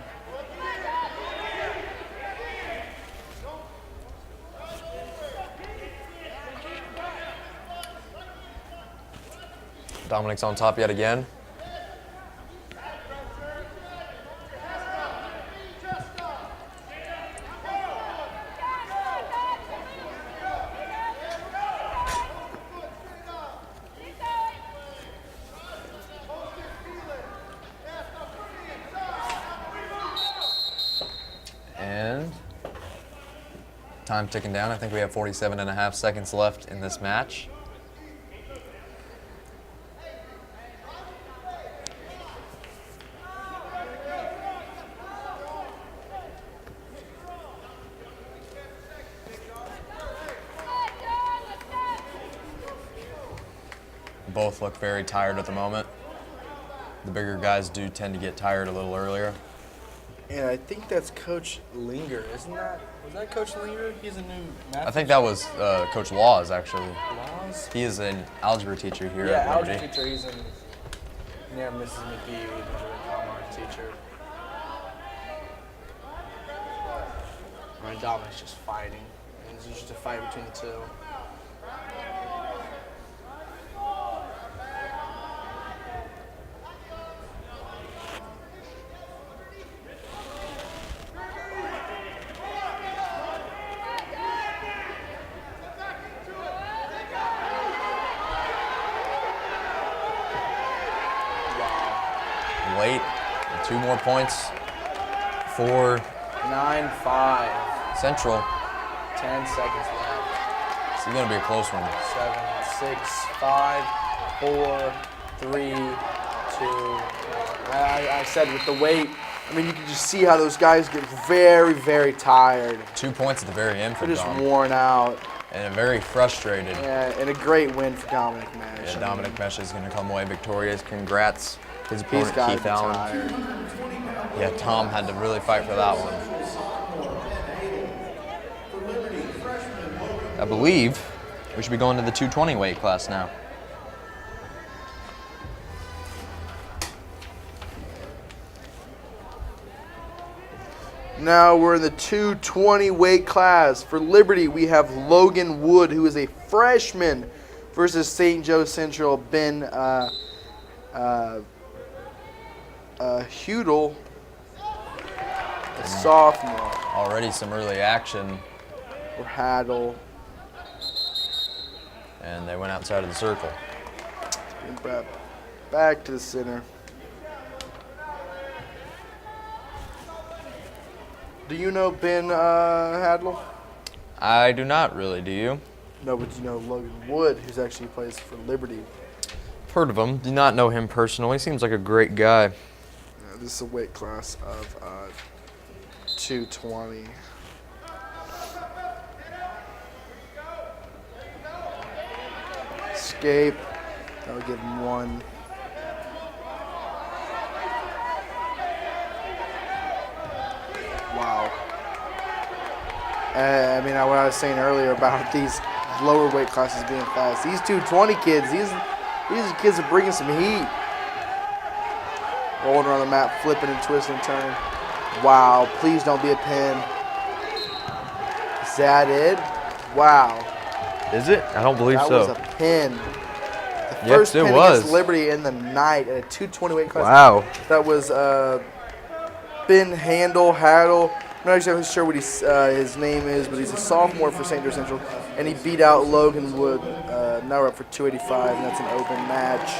A: Dominic's on top yet again. And time ticking down. I think we have 47.5 seconds left in this match. Both look very tired at the moment. The bigger guys do tend to get tired a little earlier.
B: And I think that's Coach Linger, isn't that? Was that Coach Linger? He's a new math
A: I think that was Coach Laws, actually.
B: Laws?
A: He is an algebra teacher here
B: Yeah,
A: at
B: algebra
A: Liberty.
B: teacher. He's in near Mrs. McGee. He's a common teacher. Ryan Dominic's just fighting. And it's just a fight between the two.
A: Late, 2 more points for
B: 9-5.
A: Central.
B: 10 seconds left.
A: It's going to be a close one.
B: 7, 6, 5, 4, 3, 2. I said with the weight, I mean, you can just see how those guys get very, very tired.
A: 2 points at the very end for
B: They're just
A: Dom.
B: worn out.
A: And very frustrated.
B: Yeah, and a great win for Dominic Mesh.
A: Yeah, Dominic Mesh is going to come away victorious. Congrats. His
B: He's
A: opponent,
B: got to
A: Keith
B: be
A: Allen.
B: tired.
A: Yeah, Tom had to really fight for that one. I believe we should be going to the 220 weight class now.
B: Now we're in the 220 weight class. For Liberty, we have Logan Wood, who is a freshman, versus St. Joe Central, Ben Hudel, a sophomore,
A: Already some early action,
B: or Haddle.
A: and they went outside of the circle.
B: Being brought back to the center. Do you know Ben Hadley?
A: I do not really, do you?
B: No, but you know Logan Wood, who's actually plays for Liberty.
A: Heard of him, do not know him personally. Seems like a great guy.
B: This is a weight class of 220. Escape. That would give him 1. Wow. I mean, what I was saying earlier about these lower weight classes being fast. These 220 kids, these kids are bringing some heat. Rolling around the map, flipping and twisting and turning. Wow, please don't be a pin. Is that it? Wow.
A: Is it? I don't believe
B: That
A: so.
B: was a pin. The
A: Yes,
B: first
A: it
B: pin
A: was.
B: against Liberty in the night at a 220 weight class.
A: Wow.
B: That was Ben Haddle. I'm not exactly sure what his name is, but he's a sophomore for St. Joe Central, and he beat out Logan Wood. Now we're up for 285, and that's an open match.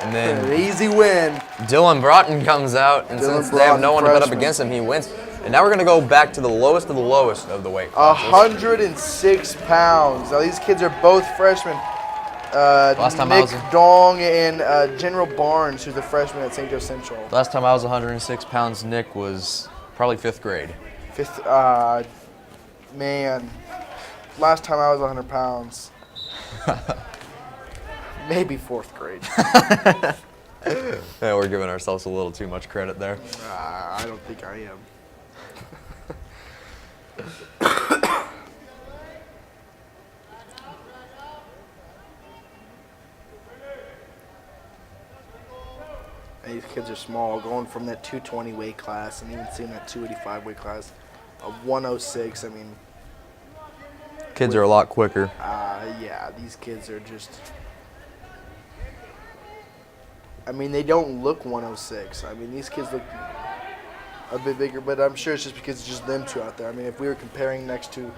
A: And
B: An
A: then
B: easy win.
A: Dylan Broughton comes out, and
B: Dylan
A: since they have no one
B: Broughton,
A: to put up
B: freshman.
A: against him, he wins. And now we're going to go back to the lowest of the weight classes.
B: 106 pounds. Now these kids are both freshmen.
A: Last time I
B: Nick
A: was-
B: Dong and General Barnes, who's a freshman at St. Joe Central.
A: Last time I was 106 pounds, Nick was probably 5th grade.
B: Man, last time I was 100 pounds. Maybe 4th grade.
A: Yeah, we're giving ourselves a little too much credit there.
B: I don't think I am. These kids are small, going from that 220 weight class and even seeing that 285 weight class, a 106. I mean,
A: Kids are a lot quicker.
B: yeah, these kids are just. I mean, they don't look 106. I mean, these kids look a bit bigger, but I'm sure it's just because it's just them two out there. I mean, if we were comparing next to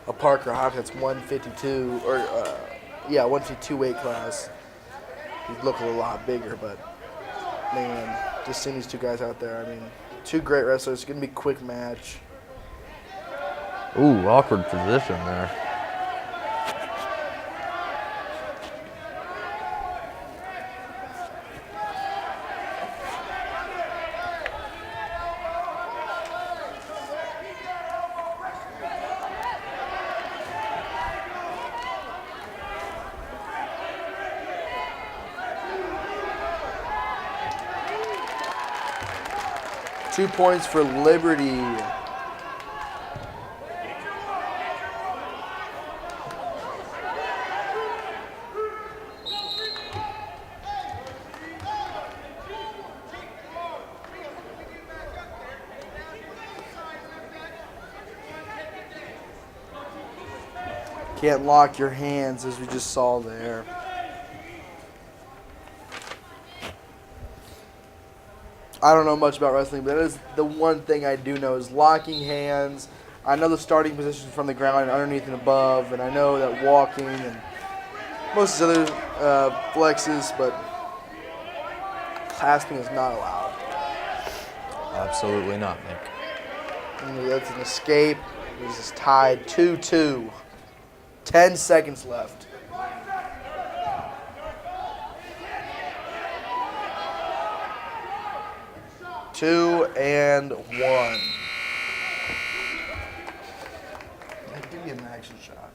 B: a Parker Hopkins 152 or 152 weight class, he'd look a lot bigger. But man, just seeing these two guys out there, I mean, two great wrestlers. It's gonna be a quick match.
A: Ooh, awkward position there.
B: Two points for Liberty. Can't lock your hands, as we just saw there. I don't know much about wrestling, but that is the one thing I do know is locking hands. I know the starting positions from the ground and underneath and above, and I know that walking and most of the other flexes, but clasping is not allowed.
A: Absolutely not, Nick.
B: And that's an escape. This is tied 2-2. 10 seconds left. Two and one. Give me an action shot.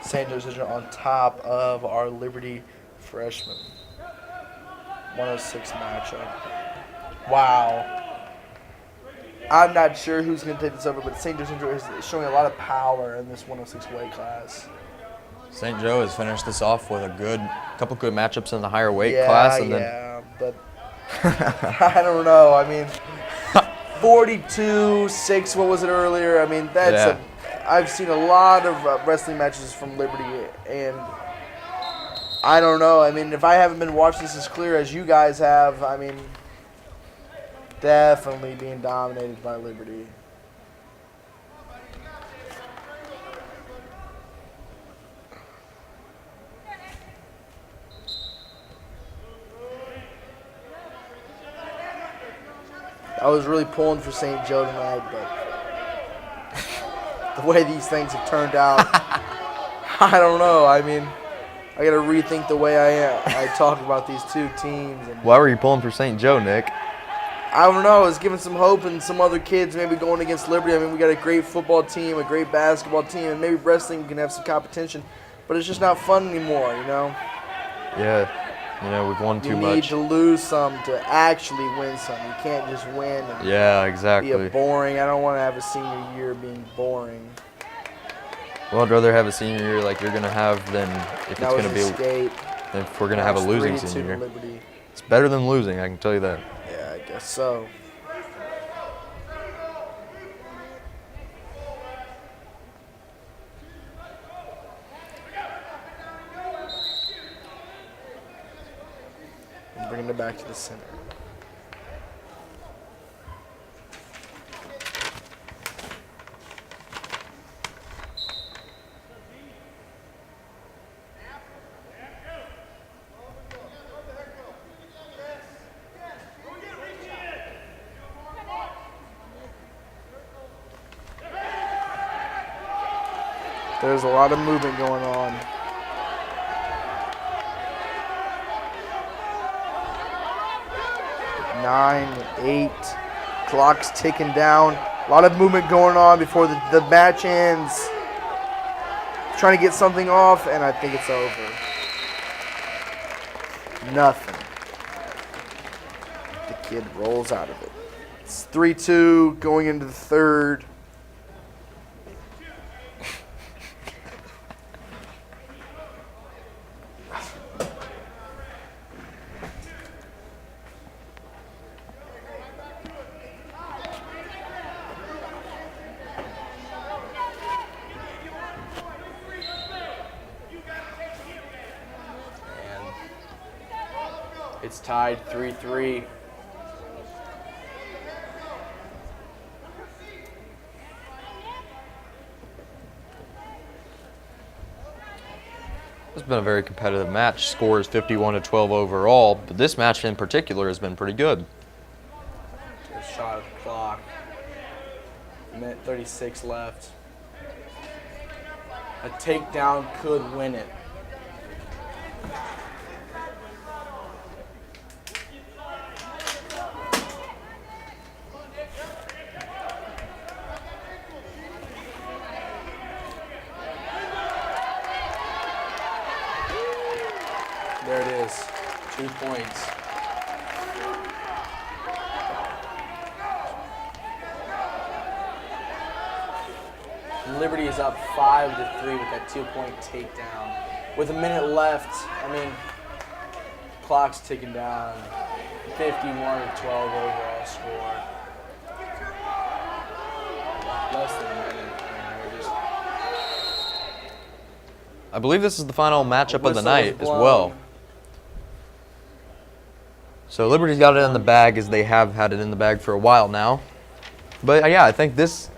B: St. Joe Central on top of our Liberty freshman. 106 matchup. Wow. I'm not sure who's going to take this over, but St. Joe Central is showing a lot of power in this 106 weight class.
A: St. Joe has finished this off with a couple good matchups in the higher weight class, and
B: but I don't know. I mean, 42-6. What was it earlier? I mean, that's I've seen a lot of wrestling matches from Liberty, and I don't know. I mean, if I haven't been watching this as clear as you guys have, I mean, definitely being dominated by Liberty. I was really pulling for St. Joe tonight, but the way these things have turned out, I don't know. I mean, I got to rethink the way I talk about these two teams. And
A: why were you pulling for St. Joe, Nick?
B: I don't know. It's giving some hope and some other kids maybe going against Liberty. I mean, we got a great football team, a great basketball team, and maybe wrestling can have some competition, but it's just not fun anymore, you know?
A: Yeah, we've won too
B: You
A: much.
B: need to lose some to actually win some. You can't just win and
A: Yeah,
B: be
A: exactly.
B: a boring. I don't want to have a senior year being boring.
A: Well, I'd rather have a senior year like you're gonna have than if it's
B: That was
A: gonna be
B: State.
A: if we're gonna have a losing
B: 3-2
A: senior year.
B: Liberty.
A: It's better than losing, I can tell you that.
B: Yeah, I guess so. And bringing it back to the center. There's a lot of movement going on. Nine, 8, clock's ticking down. A lot of movement going on before the match ends. Trying to get something off, and I think it's over. Nothing. The kid rolls out of it. It's 3-2 going into the third. It's tied 3-3.
A: It's been a very competitive match. Score is 51-12 overall, but this match in particular has been pretty good.
B: A shot at the clock. Minute 36 left. A takedown could win it. There it is. 2 points. Liberty is up 5-3 with that 2-point takedown. With a minute left, I mean, clock's ticking down. 51-12 overall score. Less than a minute. I mean, we're just
A: I believe this is the final matchup of the
B: whistle
A: night
B: is
A: as
B: blown.
A: well. So Liberty's got it in the bag, as they have had it in the bag for a while now. But yeah, I think this,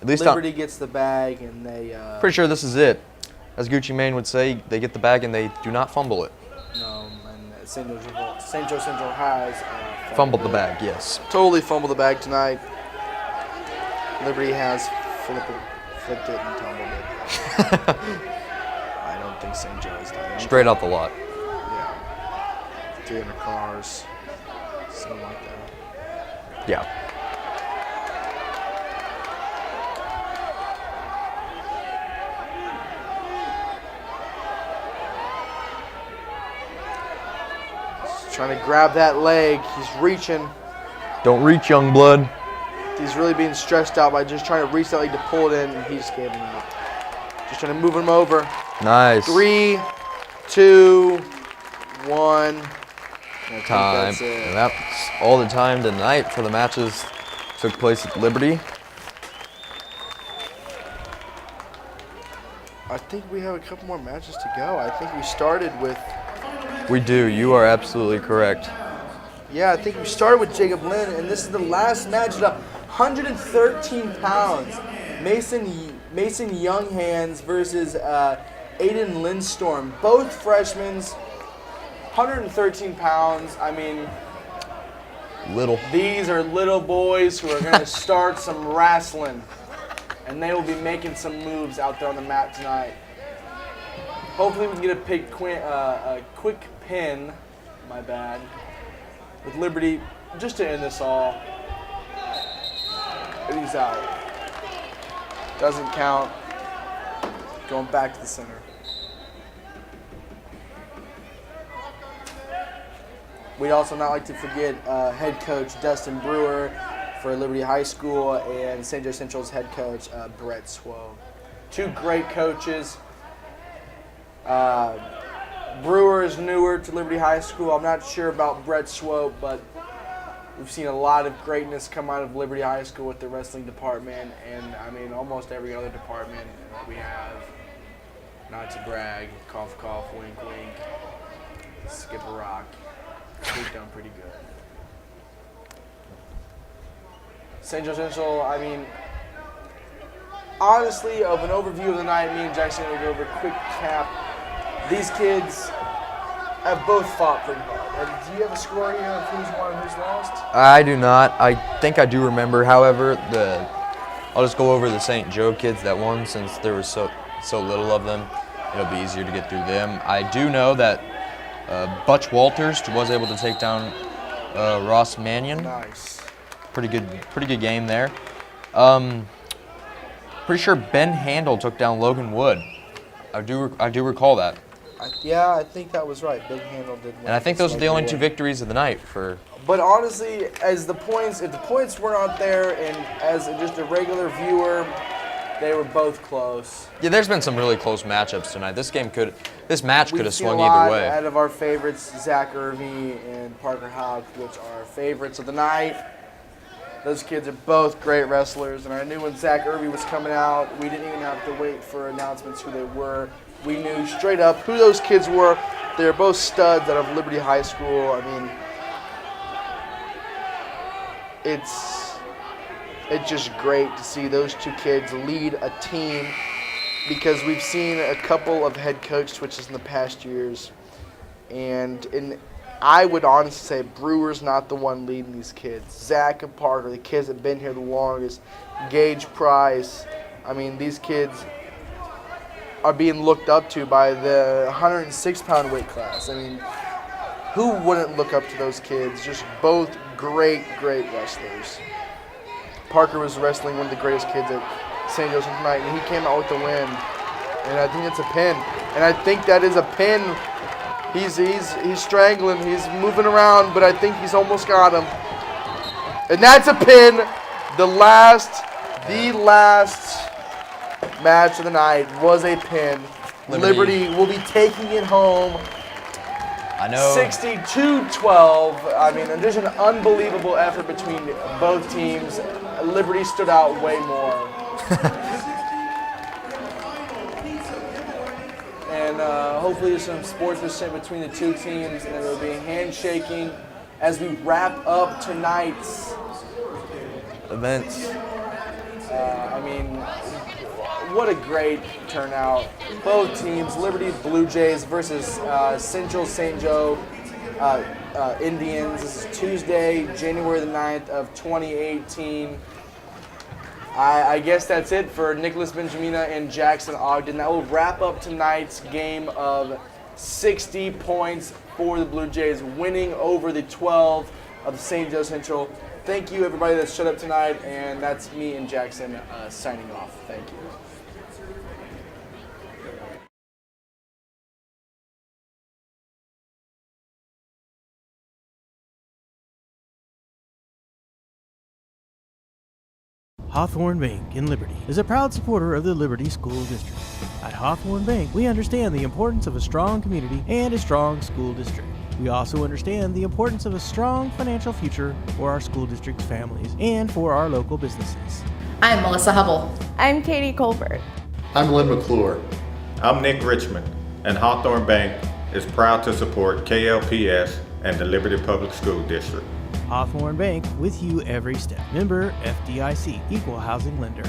A: at least
B: Liberty gets the bag, and they.
A: I'm pretty sure this is it. As Gucci Mane would say, they get the bag and they do not fumble it.
B: No, and St. Joe Central has
A: Fumbled the bag, yes.
B: Totally fumbled the bag tonight. Liberty has flipped it and tumbled it. I don't think St. Joe has done anything.
A: Straight out the lot.
B: Yeah. 300 cars, something like that.
A: Yeah.
B: He's trying to grab that leg. He's reaching.
A: Don't reach, young blood.
B: He's really being stressed out by just trying to reach that leg to pull it in, and he just gave him up. Just trying to move him over.
A: Nice.
B: 3, 2, 1. I think
A: Time.
B: that's it.
A: And that's all the time tonight for the matches took place at Liberty.
B: I think we have a couple more matches to go. I think we started with,
A: We do. You are absolutely correct.
B: yeah, I think we started with Jacob Lynn, and this is the last match at 113 pounds. Mason Younghands versus Aiden Lindstorm. Both freshmen, 113 pounds. I mean,
A: Little.
B: these are little boys who are going to start some wrestling, and they will be making some moves out there on the mat tonight. Hopefully we can get a quick pin, my bad, with Liberty just to end this all. And he's out. Doesn't count. Going back to the center. We'd also not like to forget head coach Dustin Brewer for Liberty High School and St. Joe Central's head coach Brett Swoe. two great coaches. Brewer is newer to Liberty High School. I'm not sure about Brett Swope, but we've seen a lot of greatness come out of Liberty High School with the wrestling department, and I mean almost every other department that we have. Not to brag, cough, cough, wink, wink, skip a rock. We've done pretty good. St. Joe Central, I mean, honestly, of an overview of the night, me and Jackson will go over a quick cap. These kids have both fought pretty hard. Do you have a score here of who's won and who's lost?
A: I do not. I think I do remember, however, I'll just go over the St. Joe kids that won since there was so little of them. It'll be easier to get through them. I do know that Butch Walters was able to take down Ross Mannion.
B: Nice.
A: Pretty good game there. Pretty sure Ben Handel took down Logan Wood. I do recall that.
B: Yeah, I think that was right. Big Handle did win.
A: And I think those are the only two victories of the night for.
B: But honestly, if the points were not there, and as just a regular viewer, they were both close.
A: Yeah, there's been some really close matchups tonight. This match could have swung
B: We've seen a lot
A: either way.
B: out of our favorites, Zach Irving and Parker Houck, which are favorites of the night. Those kids are both great wrestlers, and I knew when Zach Irving was coming out, we didn't even have to wait for announcements who they were. We knew straight up who those kids were. They're both studs out of Liberty High School. I mean, it's just great to see those two kids lead a team, because we've seen a couple of head coach switches in the past years, and I would honestly say Brewer's not the one leading these kids. Zach and Parker, the kids that have been here the longest. Gage Price. I mean, these kids are being looked up to by the 106-pound weight class. I mean, who wouldn't look up to those kids? Just both great wrestlers. Parker was wrestling one of the greatest kids at St. Joseph tonight, and he came out with the win. And I think it's a pin. And I think that is a pin. He's strangling. He's moving around, but I think he's almost got him. And that's a pin. The last match of the night was a pin. Liberty will be taking it home.
A: I know.
B: 62-12. I mean, there's an unbelievable effort between both teams. Liberty stood out way more. And hopefully there's some sportsmanship between the two teams, and there will be handshaking as we wrap up tonight's
A: Events.
B: I mean, what a great turnout. Both teams, Liberty Blue Jays versus Central St. Joe Indians. This is Tuesday, January the 9th of 2018. I guess that's it for Nicholas Benjamina and Jackson Ogden. That will wrap up tonight's game of 60 points for the Blue Jays, winning over the 12 of St. Joe Central. Thank you, everybody that showed up tonight, and that's me and Jackson signing off. Thank you.
D: Hawthorne Bank in Liberty is a proud supporter of the Liberty School District. At Hawthorne Bank, we understand the importance of a strong community and a strong school district. We also understand the importance of a strong financial future for our school district's families and for our local businesses.
E: I'm Melissa Hubble.
F: I'm Katie Colbert.
G: I'm Lynn McClure.
H: I'm Nick Richmond, and Hawthorne Bank is proud to support KLPS and the Liberty Public School District.
D: Hawthorne Bank, with you every step. Member FDIC, Equal Housing Lender.